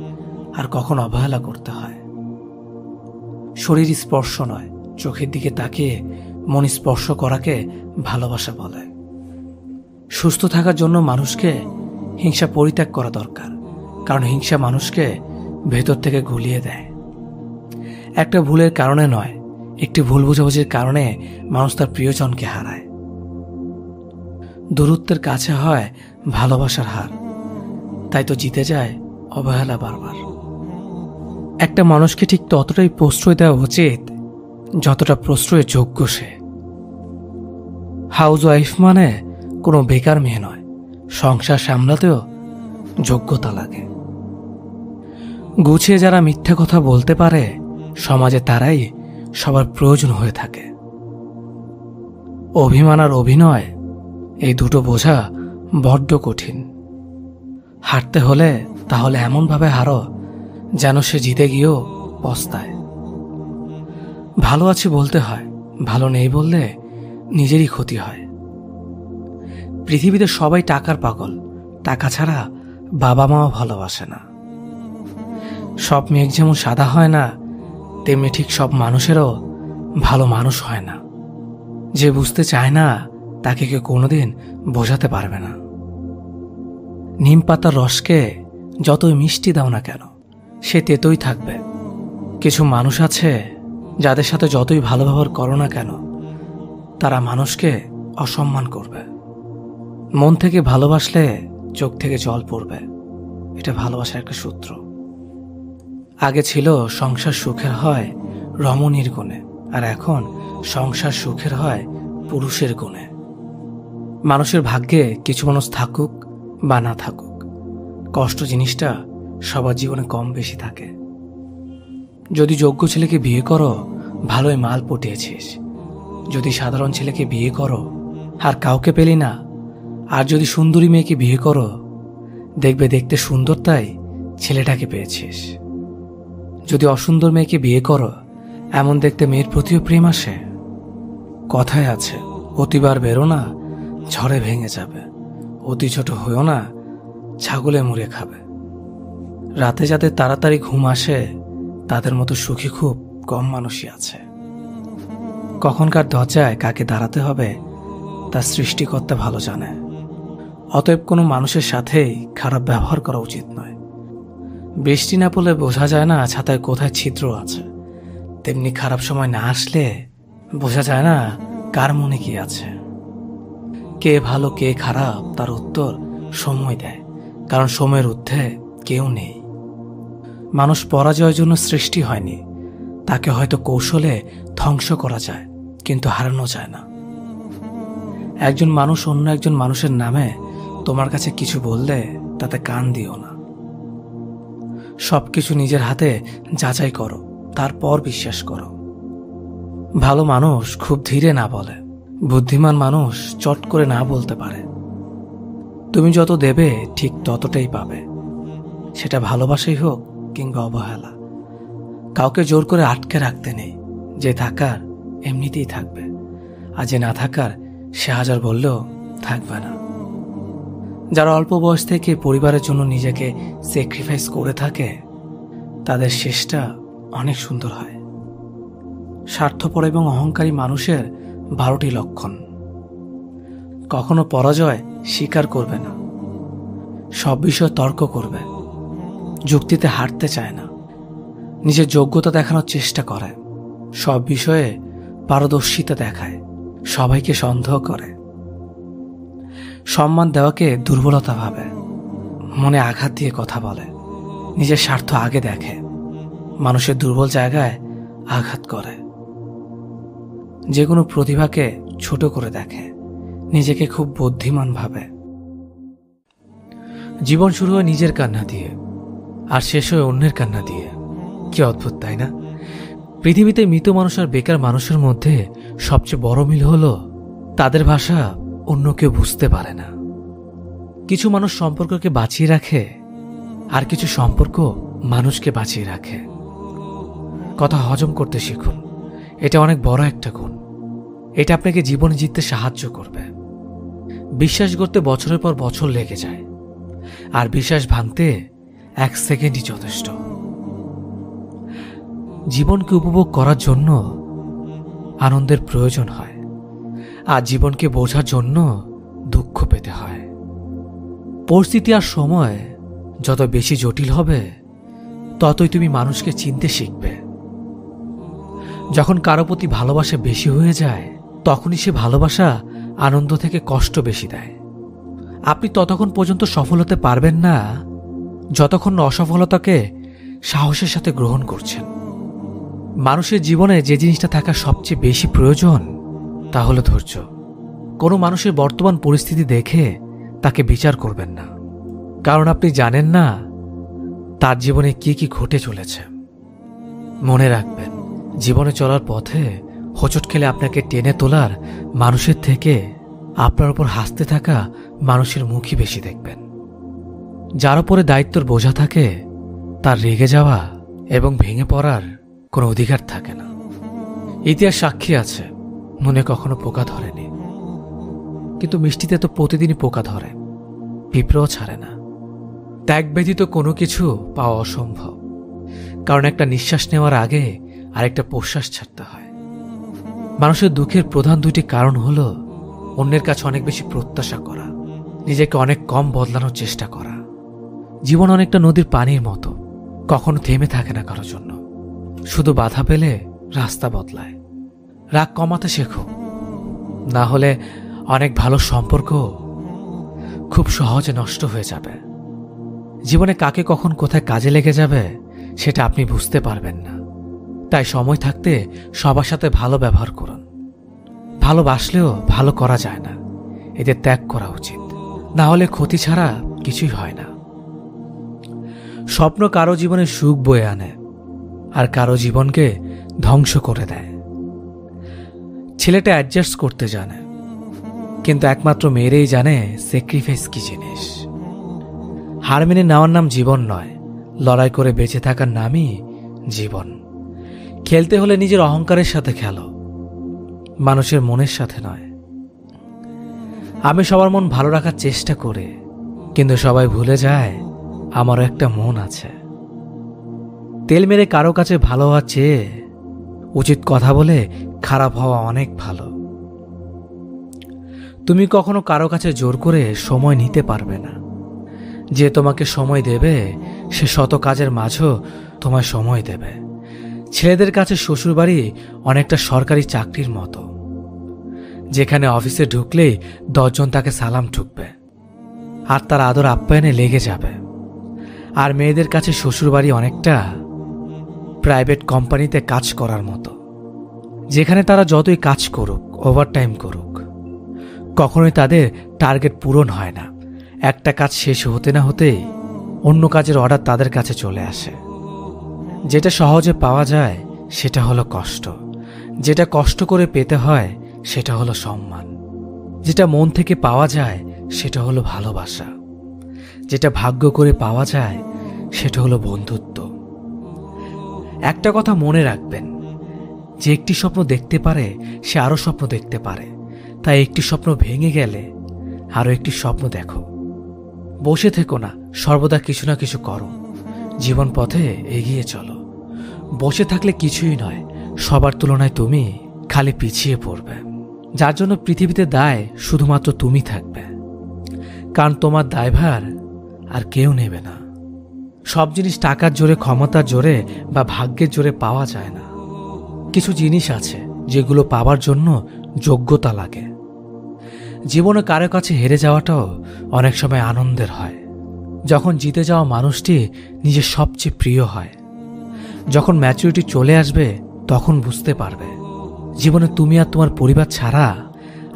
আর কখন অবহেলা করতে হয়। শরীর স্পর্শ নয়, চোখের দিকে তাকিয়ে মন স্পর্শ করাকে ভালোবাসা বলে। সুস্থ থাকার জন্য মানুষকে হিংসা পরিত্যাগ করা দরকার, কারণ হিংসা মানুষকে ভেতর থেকে গুলিয়ে দেয়। একটা ভুলের কারণে নয়, একটি ভুল বোঝাবুঝির কারণে মানুষ তার প্রিয়জনকে হারায়। দূরত্বের কাছে হয় ভালোবাসার হার, তাই তো জিতে যায় অবহেলা বারবার। একটা মানুষকে ঠিক ততটাই প্রশ্রয় দেওয়া উচিত যতটা প্রশ্রয়ের যোগ্য সে। হাউস ওয়াইফ মানে কোনো বেকার মেয়ে নয়, সংসার সামলাতেও যোগ্যতা লাগে। গুছিয়ে যারা মিথ্যা কথা বলতে পারে সমাজে তারাই সবার প্রয়োজন হয়ে থাকে। অভিমান আর অভিনয় এই দুটো বোঝা বড্ড কঠিন। হারতে হলে তাহলে এমনভাবে হারো যেন সে জিতে গিয়েও পস্তায়। ভালো আছি বলতে হয়, ভালো নেই বললে নিজেরই ক্ষতি হয়। পৃথিবীতে সবাই টাকার পাগল, টাকা ছাড়া বাবা মাও ভালোবাসে না। সব মেঘ যেমন সাদা হয় না, তেমনি ঠিক সব মানুষেরও ভালো মানুষ হয় না। যে বুঝতে চায় না তাকে কেউ কোনোদিন বোঝাতে পারবে না। নিম পাতার রসকে যতই মিষ্টি দাও না কেন, সে তেতোই থাকবে। কিছু মানুষ আছে যাদের সাথে যতই ভালো ব্যবহার করো না কেন, তারা মানুষকে অসম্মান করবে। মন থেকে ভালোবাসলে চোখ থেকে জল পড়বে, এটা ভালোবাসার একটা সূত্র। আগে ছিল সংসার সুখের হয় রমণীর গুণে, আর এখন সংসার সুখের হয় পুরুষের গুণে। মানুষের ভাগ্যে কিছু মানুষ থাকুক বা না থাকুক, কষ্ট জিনিসটা সবার জীবনে কম বেশি থাকে। যদি যোগ্য ছেলেকে বিয়ে করো, ভালোই মাল পটিয়েছিস। যদি সাধারণ ছেলেকে বিয়ে করো আর কাউকে পেলি না, আর যদি সুন্দরী মেয়েকে বিয়ে করো, দেখবে দেখতে সুন্দর তাই ছেলেটাকে পেয়েছিস। যদি অসুন্দর মেয়েকে বিয়ে করো, এমন দেখতে মেয়ের প্রতিও প্রেম আসে। কথায় আছে, অতিবার বেরো না, ঝড়ে ভেঙে যাবে। অতি ছোট হয়েও না, ছাগলে মুড়ে খাবে। রাতে যাদের তাড়াতাড়ি ঘুম আসে, তাদের মতো সুখী খুব কম মানুষই আছে। কখনকার দরজায় কাকে দাঁড়াতে হবে তা সৃষ্টিকর্তা ভালো জানে। অতএব কোনো মানুষের সাথেই খারাপ ব্যবহার করা উচিত নয়। বৃষ্টি না পড়লে বোঝা যায় না ছাতায় কোথায় ছিদ্র আছে, তেমনি খারাপ সময় না আসলে বোঝা যায় না কার মনে কি আছে। কে ভালো কে খারাপ তার উত্তর সময় দেয়, কারণ সময়ের ঊর্ধ্বে কেউ নেই। মানুষ পরাজয়ের জন্য সৃষ্টি হয়নি, তাকে হয়তো কৌশলে ধ্বংস করা যায়, কিন্তু হারানো যায় না। একজন মানুষ অন্য একজন মানুষের নামে তোমার কাছে কিছু বললে তাতে কান দিও না। সবকিছু নিজের হাতে যাচাই করো, তারপর বিশ্বাস করো। ভালো মানুষ খুব ধীরে না বলে, বুদ্ধিমান মানুষ চট করে না বলতে পারে। তুমি যত দেবে ঠিক ততটাই পাবে, সেটা ভালোবাসাই হোক কিংবা অবহেলা। কাউকে জোর করে আটকে রাখতে নেই, যে থাকার এমনিতেই থাকবে, আর যে না থাকার সে হাজার বললেও থাকবে না। যারা অল্প বয়স থেকে পরিবারের জন্য নিজেকে স্যাক্রিফাইস করে থাকে, তাদের শেষটা অনেক সুন্দর হয়। স্বার্থপর এবং অহংকারী মানুষের 12টি লক্ষণ। কখনো পরাজয় স্বীকার করবে না, সব বিষয়ে তর্ক করবে, যুক্তিতে হারতে চায় না, নিজের যোগ্যতা দেখানোর চেষ্টা করে, সব বিষয়ে পারদর্শিতা দেখায়, সবাইকে সন্দেহ করে, সম্মান দেওয়াকে দুর্বলতা ভাবে, মনে আঘাত দিয়ে কথা বলে, নিজের স্বার্থ আগে দেখে, মানুষের দুর্বল জায়গায় আঘাত করে, যে কোনো প্রতিভাকে ছোট করে দেখে, নিজেকে খুব বুদ্ধিমান ভাবে। জীবন শুরু হয় নিজের কান্না দিয়ে আর শেষ হয় অন্যের কান্না দিয়ে। কি অদ্ভুত তাই না? পৃথিবীতে মৃত মানুষ আর বেকার মানুষের মধ্যে সবচেয়ে বড় মিল হলো তাদের ভাষা অন্য কেউ বুঝতে পারে না। কিছু মানুষ সম্পর্ককে বাঁচিয়ে রাখে, আর কিছু সম্পর্ক মানুষকে বাঁচিয়ে রাখে। কথা হজম করতে শিখুন, এটা অনেক বড় একটা গুণ। এটা আপনাকে জীবনে জিততে সাহায্য করবে। বিশ্বাস করতে বছরের পর বছর লেগে যায়, আর বিশ্বাস ভাঙতে 1 সেকেন্ডই যথেষ্ট। জীবনকে উপভোগ করার জন্য আনন্দের প্রয়োজন হয়, আর জীবনকে বোঝার জন্য দুঃখ পেতে হয়। পরিস্থিতি আর সময় যত বেশি জটিল হবে, ততই তুমি মানুষকে চিনতে শিখবে। যখন কারো প্রতি ভালোবাসা বেশি হয়ে যায়, তখনই সে ভালোবাসা আনন্দ থেকে কষ্ট বেশি দেয়। আপনি ততক্ষণ পর্যন্ত সফল হতে পারবেন না যতক্ষণ অসফলতাকে সাহসের সাথে গ্রহণ করছেন। মানুষের জীবনে যে জিনিসটা থাকা সবচেয়ে বেশি প্রয়োজন তা হলো ধৈর্য। কোনো মানুষের বর্তমান পরিস্থিতি দেখে তাকে বিচার করবেন না, কারণ আপনি জানেন না তার জীবনে কি কি ঘটে চলেছে। মনে রাখবেন, জীবনে চলার পথে হোঁচট খেলে আপনাকে টেনে তোলার মানুষের থেকে আপনার উপর হাসতে থাকা মানুষের মুখই বেশি দেখবেন। যার উপরে দায়িত্বের বোঝা থাকে তার রেগে যাওয়া এবং ভেঙে পড়ার কোনো অধিকার থাকে না। ইতিহাস সাক্ষী আছে, মনে কখনো পোকা ধরেনি, কিন্তু মিষ্টিতে তো প্রতিদিনই পোকা ধরে, পিঁপড়েও ছাড়ে না। ত্যাগ ব্যতীত কোনো কিছু পাওয়া অসম্ভব, কারণ একটা নিঃশ্বাস নেওয়ার আগে আরেকটা প্রশ্বাস ছাড়তে হয়। মানুষের দুঃখের প্রধান দুইটি কারণ হলো অন্যের কাছে অনেক বেশি প্রত্যাশা করা, নিজেকে অনেক কম বদলানোর চেষ্টা করা। জীবন অনেকটা নদীর পানির মতো, কখনো থেমে থাকে না কারোর জন্য, শুধু বাধা পেলে রাস্তা বদলায়। রাগ কমাতে শেখো, না হলে অনেক ভালো সম্পর্ক খুব সহজে নষ্ট হয়ে যাবে। জীবনে কাকে কখন কোথায় কাজে লেগে যাবে সেটা আপনি বুঝতে পারবেন না। তাই সময় থাকতে সবার সাথে ভালো ব্যবহার করুন। ভালোবাসলেও ভালো করা যায় না, এদের ত্যাগ করা উচিত, না হলে ক্ষতি ছাড়া কিছুই হয় না। স্বপ্ন কারো জীবনে সুখ বয়ে আনে, আর কারো জীবনকে ধ্বংস করে দেয়। ছেলেটা অ্যাডজাস্ট করতে জানে, কিন্তু একমাত্র মেয়েরাই জানে স্যাক্রিফাইস কি জিনিস। হার মেনে নেওয়ার নাম জীবন নয়, লড়াই করে বেঁচে থাকার নামই জীবন। খেলতে হলে নিজের অহংকারের সাথে খেলো, মানুষের মনের সাথে নয়। আমি সবার মন ভালো রাখার চেষ্টা করি, কিন্তু সবাই ভুলে যায় আমারও একটা মন আছে। তেল মেরে কারো কাছে ভালো হওয়ার চেয়ে উচিত কথা বলে খারাপ হওয়া অনেক ভালো। তুমি কখনো কারো কাছে জোর করে সময় নিতে পারবে না। যে তোমাকে সময় দেবে সে শত কাজের মাঝেও তোমায় সময় দেবে। ছেলেদের কাছে শ্বশুরবাড়ি অনেকটা সরকারি চাকরির মতো, যেখানে অফিসে ঢুকলেই 10 জন তাকে সালাম ঠুকবে আর তার আদর আপ্যায়নে লেগে যাবে। আর মেয়েদের কাছে শ্বশুরবাড়ি অনেকটা প্রাইভেট কোম্পানিতে কাজ করার মতো, যেখানে তারা যতই কাজ করুক, ওভারটাইম করুক, কখনোই তাদের টার্গেট পূরণ হয় না। একটা কাজ শেষ হতে না হতেই অন্য কাজের অর্ডার তাদের কাছে চলে আসে। যেটা সহজে পাওয়া যায় সেটা হলো কষ্ট, যেটা কষ্ট করে পেতে হয় সেটা হলো সম্মান, যেটা মন থেকে পাওয়া যায় সেটা হলো ভালোবাসা, যেটা ভাগ্য করে পাওয়া যায় সেটা হলো বন্ধুত্ব। একটা কথা মনে রাখবেন, যে একটি স্বপ্ন দেখতে পারে সে আরো স্বপ্ন দেখতে পারে। তাই একটি স্বপ্ন ভেঙে গেলে আরো একটি স্বপ্ন দেখো। বসে থেকো না, সর্বদা কিছু না কিছু করো। জীবন পথে এগিয়ে চলো। বসে থাকলে কিছুই নয়, সবার তুলনায় তুমি খালি পিছিয়ে পড়বে। যার জন্য পৃথিবীতে দায় শুধুমাত্র তুমি থাকবে, কারণ তোমার দায়ভার আর কেউ নেবে না। সব জিনিস টাকার জোরে, ক্ষমতার জোরে বা ভাগ্যের জোরে পাওয়া যায় না। কিছু জিনিস আছে যেগুলো পাওয়ার জন্য যোগ্যতা লাগে। জীবনে কারো কাছে হেরে যাওয়াটাও অনেক সময় আনন্দের হয়, যখন জিতে যাওয়া মানুষটি নিজের সবচেয়ে প্রিয় হয়। যখন ম্যাচুরিটি চলে আসবে তখন বুঝতে পারবে জীবনে তুমি আর তোমার পরিবার ছাড়া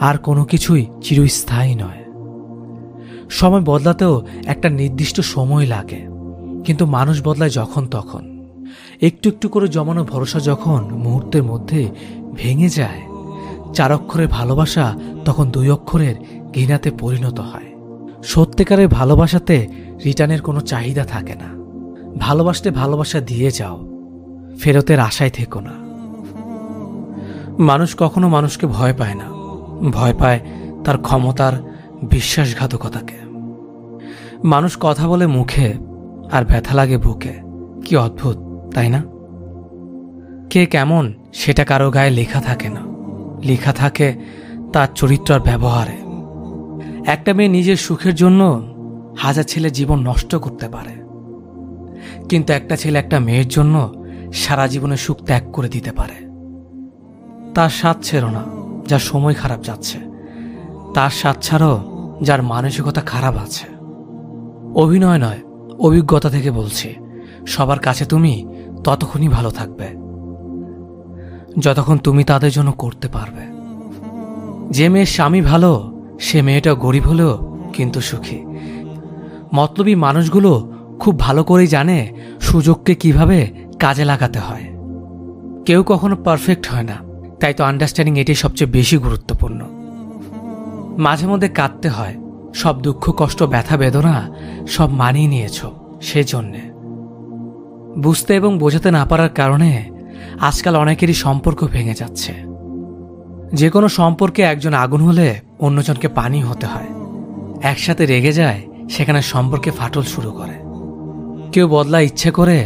আর কোনো কিছুই চিরস্থায়ী নয়। সময় বদলাতেও একটা নির্দিষ্ট সময় লাগে, কিন্তু মানুষ বদলায় যখন তখন। একটু একটু করে জমানো ভরসা যখন মুহূর্তের মধ্যে ভেঙে যায়, 4 অক্ষরের ভালোবাসা তখন 2 অক্ষরের ঘৃণাতে পরিণত হয়। সত্যিকারের ভালোবাসাতে রিটার্নের কোনো চাহিদা থাকে না। ভালোবাসতে ভালোবাসা দিয়ে যাও, ফেরতের আশায় থেকো না। মানুষ কখনো মানুষকে ভয় পায় না, ভয় পায় তার ক্ষমতার বিশ্বাসঘাতকতাকে। মানুষ কথা বলে মুখে আর ব্যথা লাগে বুকে। কি অদ্ভুত, তাই না? কে কেমন সেটা কারো গায়ে লেখা থাকে না, লেখা থাকে তার চরিত্র আর ব্যবহারে। একটা মেয়ে নিজের সুখের জন্য 1000 ছেলের জীবন নষ্ট করতে পারে, কিন্তু একটা ছেলে একটা মেয়ের জন্য সারা জীবনের সুখ ত্যাগ করে দিতে পারে। তার স্বাদ ছেড়ো না যার সময় খারাপ যাচ্ছে, তার স্বাদ ছাড়ো যার মানসিকতা খারাপ আছে। অভিনয় নয়, অভিজ্ঞতা থেকে বলছি, সবার কাছে তুমি ততক্ষণই ভালো থাকবে যতক্ষণ তুমি তাদের জন্য করতে পারবে। যে মেয়ের স্বামী ভালো সে মেয়েটা গরিব হলেও কিন্তু সুখী। মতলবী মানুষগুলো খুব ভালো করেই জানে সুযোগকে কিভাবে কাজে লাগাতে হয়। কেউ কখনো পারফেক্ট হয় না, তাই তো আন্ডারস্ট্যান্ডিং এটাই সবচেয়ে বেশি গুরুত্বপূর্ণ। মাঝে মধ্যে কাঁদতে হয়, সব দুঃখ কষ্ট ব্যথা বেদনা সব মানিয়ে নিয়েছ। সেজন্যে বুঝতে এবং বোঝাতে না পারার কারণে আজকাল অনেকেরই সম্পর্ক ভেঙে যাচ্ছে। যে কোনো সম্পর্কে একজন আগুন হলে অন্যজনকে পানি হতে হয়। একসাথে রেগে যায়, সেখানে সম্পর্কে ফাটল শুরু করে। কেউ বদলায় ইচ্ছে করে,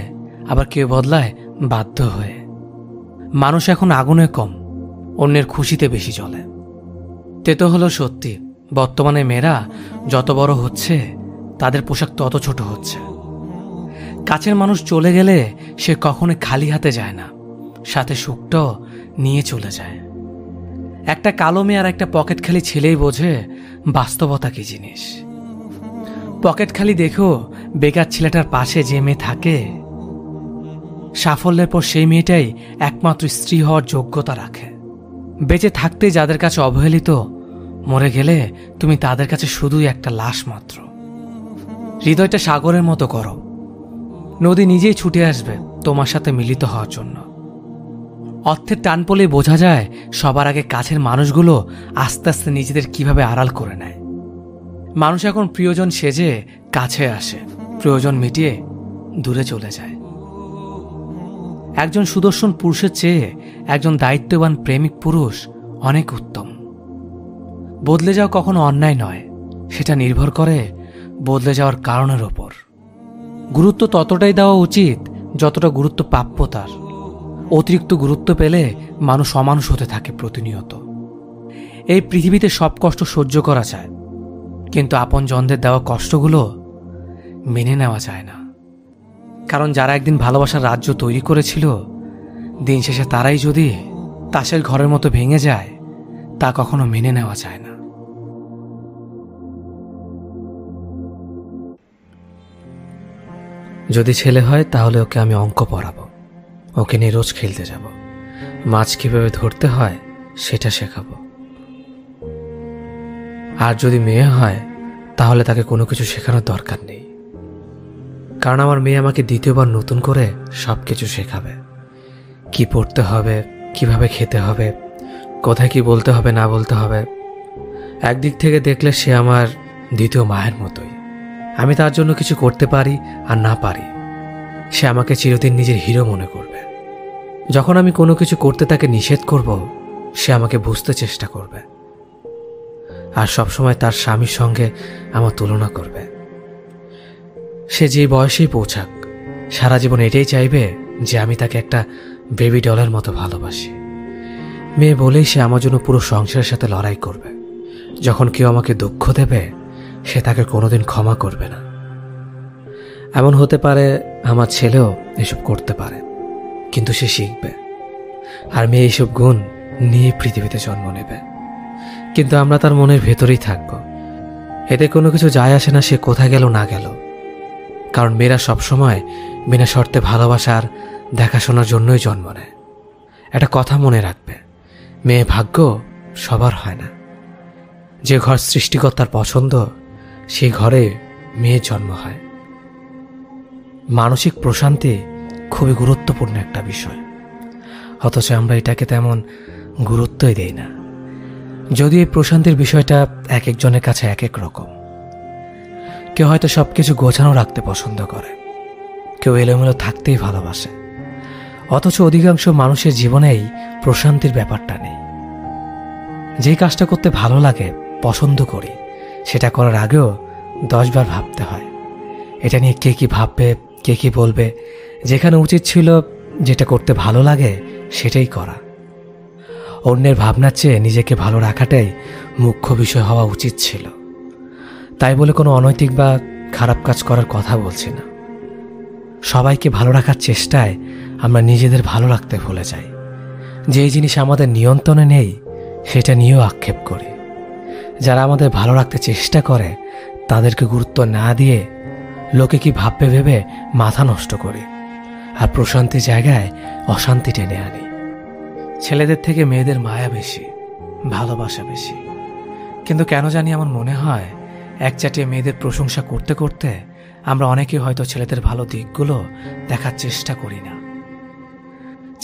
আবার কেউ বদলায় বাধ্য হয়ে। মানুষ এখন আগুনে কম, অন্যের খুশিতে বেশি চলে। তেতো হলো সত্যি, বর্তমানে মেয়েরা যত বড় হচ্ছে তাদের পোশাক তত ছোট হচ্ছে। কাছের মানুষ চলে গেলে সে কখনো খালি হাতে যায় না, সাথে সুখটাও নিয়ে চলে যায়। একটা কালো মেয়ে আর একটা পকেট খালি ছেলেই বোঝে বাস্তবতা কি জিনিস। পকেট খালি দেখো বেকার ছেলেটার পাশে যে মেয়ে থাকে, সাফল্যের পর সেই মেয়েটাই একমাত্র স্ত্রী হওয়ার যোগ্যতা রাখে। বেঁচে থাকতে যাদের কাছে অবহেলিত, মরে গেলে তুমি তাদের কাছে শুধুই একটা লাশ মাত্র। হৃদয়টা সাগরের মতো করো, নদী নিজেই ছুটে আসবে তোমার সাথে মিলিত হওয়ার জন্য। অর্থের টান পড়লেই বোঝা যায় সবার আগে কাছের মানুষগুলো আস্তে আস্তে নিজেদের কিভাবে আড়াল করে নেয়। মানুষ এখন প্রিয়জন সেজে কাছে আসে, প্রয়োজন মিটিয়ে দূরে চলে যায়। একজন সুদর্শন পুরুষের চেয়ে একজন দায়িত্ববান প্রেমিক পুরুষ অনেক উত্তম। বদলে যাওয়া কখনো অন্যায় নয়, সেটা নির্ভর করে বদলে যাওয়ার কারণের ওপর। গুরুত্ব ততটাই দেওয়া উচিত যতটা গুরুত্ব প্রাপ্য তার। অতিরিক্ত গুরুত্ব পেলে মানুষ অমানুষ হতে থাকে প্রতিনিয়ত। এই পৃথিবীতে সব কষ্ট সহ্য করা যায়, কিন্তু আপনজনদের দেওয়া কষ্টগুলো মেনে নেওয়া যায় না। কারণ যারা একদিন ভালোবাসার রাজ্য তৈরি করেছিল, দিন শেষে তারাই যদি তাসের ঘরের মতো ভেঙে যায়, তা কখনো মেনে নেওয়া যায় না। যদি ছেলে হয় তাহলে ওকে আমি অঙ্ক পড়াবো, ওকে নিয়ে রোজ খেলতে যাব, মাছ কিভাবে ধরতে হয় সেটা শেখাবো। আর যদি মেয়ে হয় তাহলে তাকে কোনো কিছু শেখানোর দরকার নেই, কারণ আমার মেয়ে আমাকে দ্বিতীয়বার নতুন করে সব কিছু শেখাবে। কি পড়তে হবে, কিভাবে খেতে হবে, কোথায় কি বলতে হবে না বলতে হবে। একদিক থেকে দেখলে সে আমার দ্বিতীয় মায়ের মতোই। আমি তার জন্য কিছু করতে পারি আর না পারি, সে আমাকে চিরদিন নিজের হিরো মনে করবে। যখন আমি কোনো কিছু করতে তাকে নিষেধ করব, সে আমাকে বুঝতে চেষ্টা করবে আর সবসময় তার স্বামীর সঙ্গে আমার তুলনা করবে। সে যে বয়সেই পৌঁছাক, সারা জীবন এটাই চাইবে যে আমি তাকে একটা বেবি ডলের মতো ভালোবাসি। মেয়ে বলেই সে আমার জন্য পুরো সংসারের সাথে লড়াই করবে। যখন কেউ আমাকে দুঃখ দেবে, সে তাকে কোনোদিন ক্ষমা করবে না। এমন হতে পারে আমার ছেলেও এসব করতে পারে, কিন্তু সে শিখবে। আর মেয়ে এইসব গুণ নিয়ে পৃথিবীতে জন্ম নেবে, কিন্তু আমরা তার মনের ভেতরেই থাকব। এতে কোনো কিছু যায় আসে না সে কোথায় গেল না গেল, কারণ মেয়েরা সবসময় বিনা শর্তে ভালোবাসার দেখাশোনার জন্যই জন্ম নেয়। একটা কথা মনে রাখবে, মেয়ে ভাগ্য সবার হয় না। যে ঘর সৃষ্টিকর্তার পছন্দ, সেই ঘরে মেয়ের জন্ম হয়। মানসিক প্রশান্তি খুবই গুরুত্বপূর্ণ একটা বিষয়, অথচ আমরা এটাকে তেমন গুরুত্বই দেই না। যদিও এই প্রশান্তির বিষয়টা এক একজনের কাছে এক এক রকম। কেউ হয়তো সবকিছু গোছানো রাখতে পছন্দ করে, কেউ এলোমেলো থাকতেই ভালোবাসে, অথচ অধিকাংশ মানুষের জীবনেই প্রশান্তির ব্যাপারটা নেই। যে কাজটা করতে ভালো লাগে, পছন্দ করি, সেটা করার আগেও 10 বার ভাবতে হয় এটা নিয়ে কে কি ভাববে, কে কি বলবে। যেখানে উচিত ছিল যেটা করতে ভালো লাগে সেটাই করা। অন্যের ভাবনার চেয়ে নিজেকে ভালো রাখাটাই মুখ্য বিষয় হওয়া উচিত ছিল। তাই বলে কোনো অনৈতিক বা খারাপ কাজ করার কথা বলছি না। সবাইকে ভালো রাখার চেষ্টায় আমরা নিজেদের ভালো রাখতে ভুলে যাই। যেই জিনিস আমাদের নিয়ন্ত্রণে নেই সেটা নিয়েও আক্ষেপ করি। যারা আমাদের ভালো রাখতে চেষ্টা করে তাদেরকে গুরুত্ব না দিয়ে লোকে কি ভাববে ভেবে মাথা নষ্ট করি, আর প্রশান্তির জায়গায় অশান্তি টেনে আনি। ছেলেদের থেকে মেয়েদের মায়া বেশি, ভালোবাসা বেশি, কিন্তু কেন জানি আমার মনে হয় একচাটিয়ে মেয়েদের প্রশংসা করতে করতে আমরা অনেকেই হয়তো ছেলেদের ভালো দিকগুলো দেখার চেষ্টা করি না।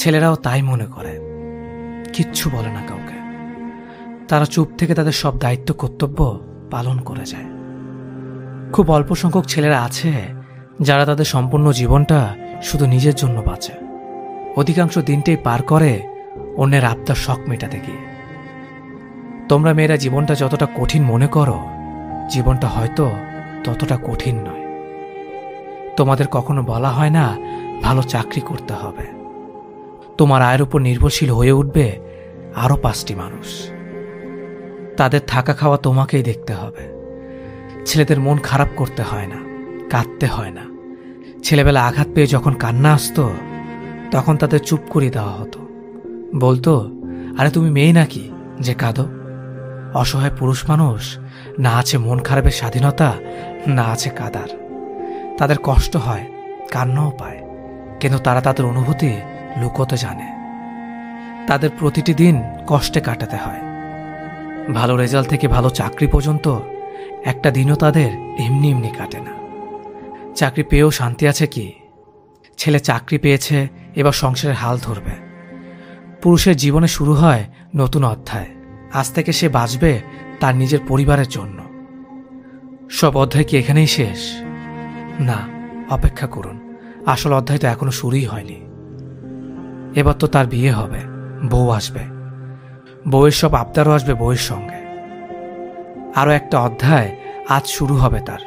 ছেলেরাও তাই মনে করে, কিচ্ছু বলে না কাউকে। তারা চুপ থেকে তাদের সব দায়িত্ব কর্তব্য পালন করে যায়। খুব অল্প সংখ্যক ছেলেরা আছে যারা তাদের সম্পূর্ণ জীবনটা শুধু নিজের জন্য বাঁচে। অধিকাংশ দিনটাই পার করে অন্যের আবদার শখ মেটাতে গিয়ে। তোমরা মেয়েরা জীবনটা যতটা কঠিন মনে করো, জীবনটা হয়তো ততটা কঠিন নয়। তোমাদের কখনো বলা হয় না ভালো চাকরি করতে হবে। তোমার আয়ের উপর নির্ভরশীল হয়ে উঠবে আরো 5টি মানুষ। তাদের থাকা খাওয়া তোমাকেই দেখতে হবে। ছেলেদের মন খারাপ করতে হয় না, কাঁদতে হয় না। ছেলেবেলা আঘাত পেয়ে যখন কান্না আসতো, তখন তাদের চুপ করিয়ে দেওয়া হতো। বলতো, আরে তুমি মেয়ে নাকি যে কাঁদো? অসহায় পুরুষ মানুষ না আছে মন খারাপের স্বাধীনতা, না আছে কাদার। তাদের কষ্ট হয়, কান্নাও পায়, কিন্তু তারা তাদের অনুভূতি লুকোতে জানে। তাদের প্রতিটি দিন কষ্টে কাটাতে হয়। ভালো রেজাল্ট থেকে ভালো চাকরি পর্যন্ত একটা দিনও তাদের এমনি এমনি কাটে না। চাকরি পেয়েও শান্তি আছে কি? ছেলে চাকরি পেয়েছে, এবার সংসারের হাল ধরবে। পুরুষের জীবনে শুরু হয় নতুন অধ্যায়। আজ থেকে সে বাঁচবে তার নিজের পরিবারের জন্য। সব অধ্যায় কি এখানেই শেষ? না, অপেক্ষা করুন, আসল অধ্যায় তো এখনো শুরুই হয়নি। এবার তো তার বিয়ে হবে, বউ আসবে, বউয়ের সব আবদারও আসবে বউয়ের সঙ্গে। আরও একটা অধ্যায় আজ শুরু হবে তার,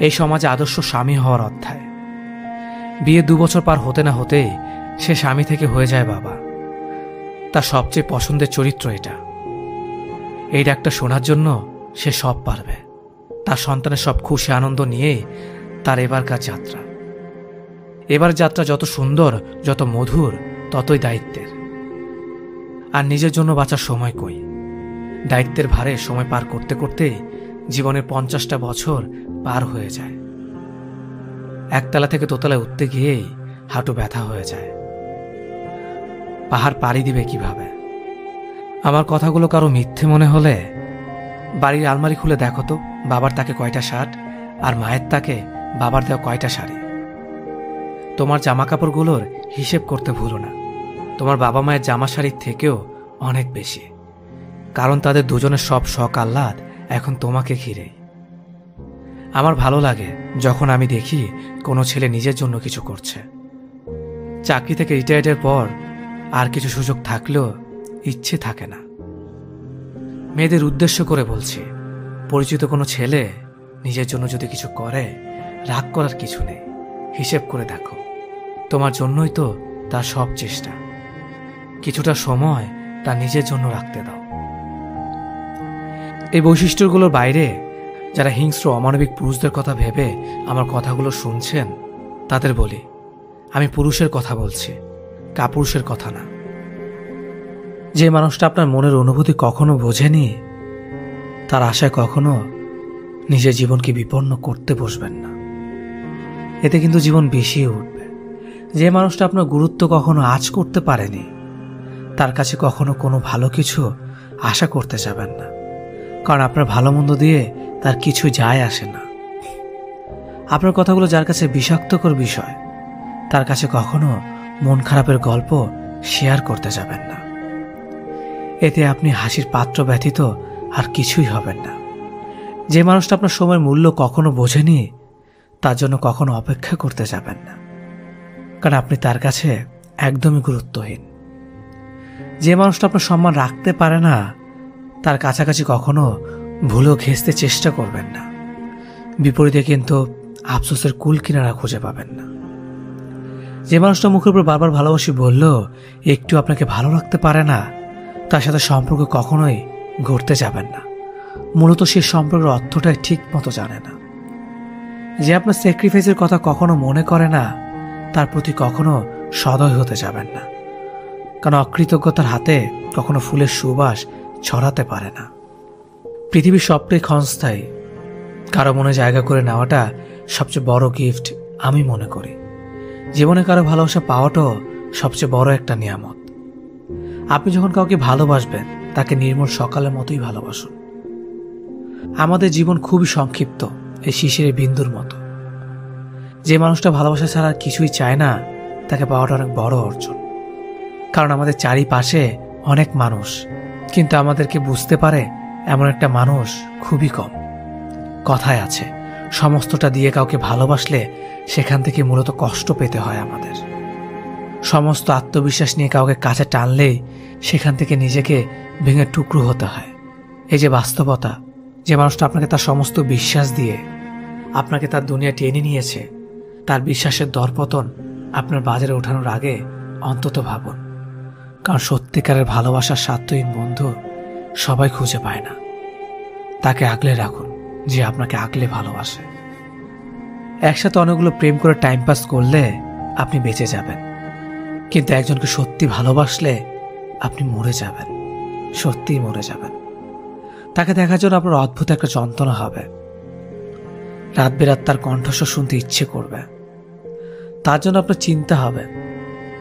এই সমাজে আদর্শ স্বামী হওয়ার অধ্যায়। বিয়ে 2 বছর পার হতে না হতেই সে স্বামী থেকে হয়ে যায় বাবা। তার সবচেয়ে পছন্দের চরিত্র এটা। এই ডাকটা শোনার জন্য সে সব পারবে। তার সন্তানের সব খুশি আনন্দ নিয়েই তার এবারকার যাত্রা। এবার যাত্রা যত সুন্দর, যত মধুর, ততই দায়িত্বের। আর নিজের জন্য বাঁচার সময় কই? দায়িত্বের ভারে সময় পার করতে করতেই জীবনের 50টা বছর পার হয়ে যায়। একতলা থেকে দোতলায় উঠতে গিয়েই হাঁটু ব্যথা হয়ে যায়। পাহাড় পাড়ি দিবে কিভাবে? আমার কথাগুলো কারো মিথ্যে মনে হলে বাড়ির আলমারি খুলে দেখো তো, বাবার তাকে কয়টা শার্ট আর মায়ের তাকে বাবার দেওয়া কয়টা শাড়ি। তোমার জামা কাপড়গুলোর হিসেব করতে ভুলো না। তোমার বাবা মায়ের জামা শাড়ির থেকেও অনেক বেশি, কারণ তাদের দুজনের সব শখ আহ্লাদ এখন তোমাকে ঘিরেই। আমার ভালো লাগে যখন আমি দেখি কোনো ছেলে নিজের জন্য কিছু করছে। চাকরি থেকে রিটায়ার্ডের পর আর কিছু সুযোগ থাকলেও ইচ্ছে থাকে না। মেয়েদের উদ্দেশ্য করে বলছি, পরিচিত কোনো ছেলে নিজের জন্য যদি কিছু করে, রাগ করার কিছু নেই। হিসেব করে দেখো, তোমার জন্যই তো তার সব চেষ্টা। কিছুটা সময় তার নিজের জন্য রাখতে দাও। এই বৈশিষ্ট্যগুলোর বাইরে যারা হিংস্র অমানবিক পুরুষদের কথা ভেবে আমার কথাগুলো শুনছেন, তাদের বলি, আমি পুরুষের কথা বলছি, কাপুরুষের কথা না। যে মানুষটা আপনার মনের অনুভূতি কখনো বোঝেনি, তার আশায় কখনো নিজের জীবনকে বিপন্ন করতে বসবেন না। এতে কিন্তু জীবন বেশি উঠবে। যে মানুষটা আপনার গুরুত্ব কখনো আঁচ করতে পারেনি, তার কাছে কখনো কোনো ভালো কিছু আশা করতে যাবেন না, কারণ আপনার ভালো মন্দ দিয়ে তার কিছু যায় আসে না। আপনার কথাগুলো যার কাছে বিষাক্তকর বিষয়, তার কাছে কখনো মন খারাপের গল্প শেয়ার করতে যাবেন না। এতে আপনি হাসির পাত্র ব্যতীত আর কিছুই হবেন না। যে মানুষটা আপনার সময়ের মূল্য কখনো বোঝেনি, তার জন্য কখনো অপেক্ষা করতে যাবেন না, কারণ আপনি তার কাছে একদমই গুরুত্বহীন। যে মানুষটা আপনার সম্মান রাখতে পারে না, তার কাছাকাছি কখনো ভুলেও ঘেঁষতে চেষ্টা করবেন না। বিপরীতে কিন্তু আফসোসের কুল কিনারা খুঁজে পাবেন না। যে মানুষটা মুখের উপর বারবার ভালোবাসি বললেও একটু আপনাকে ভালো রাখতে পারে না, তার সাথে সম্পর্ক কখনোই গড়তে যাবেন না। মূলত সে সম্পর্কের অর্থটাই ঠিক মতো জানে না। যে আপনার স্যাক্রিফাইসের কথা কখনো মনে করে না, তার প্রতি কখনো সদয় হতে যাবেন না, কারণ অকৃতজ্ঞতার হাতে কখনো ফুলের সুবাস ছড়াতে পারে না। পৃথিবীর সবটাই ক্ষণস্থায়ী। কারো মনে জায়গা করে নেওয়াটা সবচেয়ে বড় গিফট আমি মনে করি। জীবনে কারো ভালোবাসা পাওয়াটাও সবচেয়ে বড় একটা নিয়ামত। আপনি যখন কাউকে ভালোবাসবেন, তাকে নির্মল সকালের মতোই ভালোবাসুন। আমাদের জীবন খুবই সংক্ষিপ্ত, এই শিশিরের বিন্দুর মতো। যে মানুষটা ভালোবাসা ছাড়া আর কিছুই চায় না, তাকে পাওয়াটা অনেক বড় অর্জন। কারণ আমাদের চারিপাশে অনেক মানুষ, কিন্তু আমাদেরকে বুঝতে পারে এমন একটা মানুষ খুবই কম। কথায় আছে, সমস্তটা দিয়ে কাউকে ভালোবাসলে সেখান থেকে মূলত কষ্ট পেতে হয় আমাদের। সমস্ত আত্মবিশ্বাস নিয়ে কাউকে কাছে টানলেই সেখান থেকে নিজেকে ভেঙে টুকরো হতে হয়। এই যে বাস্তবতা, যে মানুষটা আপনাকে তার সমস্ত বিশ্বাস দিয়ে আপনাকে তার দুনিয়া টেনে নিয়েছে, তার বিশ্বাসের দরপতন আপনার বাজারে ওঠানোর আগে অন্তত ভাবুন। কারণ সত্যিকারের ভালোবাসার স্বার্থহীন বন্ধু সবাই খুঁজে পায় না। তাকে আগলে রাখুন যে আপনাকে আগলে ভালোবাসে। একসাথে অনেকগুলো প্রেম করে টাইম পাস করলে আপনি বেঁচে যাবেন, কিন্তু একজনকে সত্যি ভালোবাসলে আপনি মরে যাবেন, সত্যিই মরে যাবেন। তাকে দেখার জন্য আপনার অদ্ভুত একটা যন্ত্রণা হবে। রাত বেরাত তার কণ্ঠস্বর শুনতে ইচ্ছে করবে। তার জন্য আপনার চিন্তা হবে।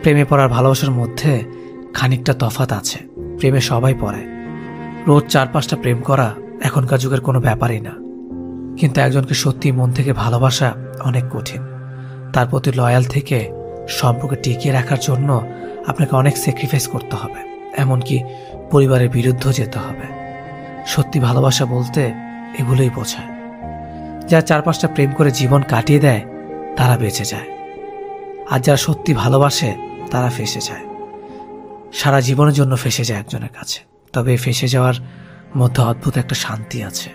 প্রেমে পড়ার ভালোবাসার মধ্যে খানিকটা তফাৎ আছে। প্রেমে সবাই পড়ে, রোজ 4-5টা প্রেম করা এখনকার যুগের কোনো ব্যাপারই না। কিন্তু একজনকে সত্যি মন থেকে ভালোবাসা অনেক কঠিন। তার প্রতি লয়াল থেকে সম্পর্ক টিকিয়ে রাখার জন্য আপনাকে অনেক স্যাক্রিফাইস করতে হবে, এমনকি পরিবারের বিরুদ্ধে যেতে হবে। সত্যি ভালোবাসা বলতে এগুলোই বোঝায়। যারা 4-5টা প্রেম করে জীবন কাটিয়ে দেয় তারা বেঁচে যায়, আর যারা সত্যি ভালোবাসে তারা ফেঁসে যায়, সারা জীবনের জন্য ফেঁসে যায় একজনের কাছে। তবে এই ফেঁসে যাওয়ার মধ্যে অদ্ভুত একটা শান্তি আছে।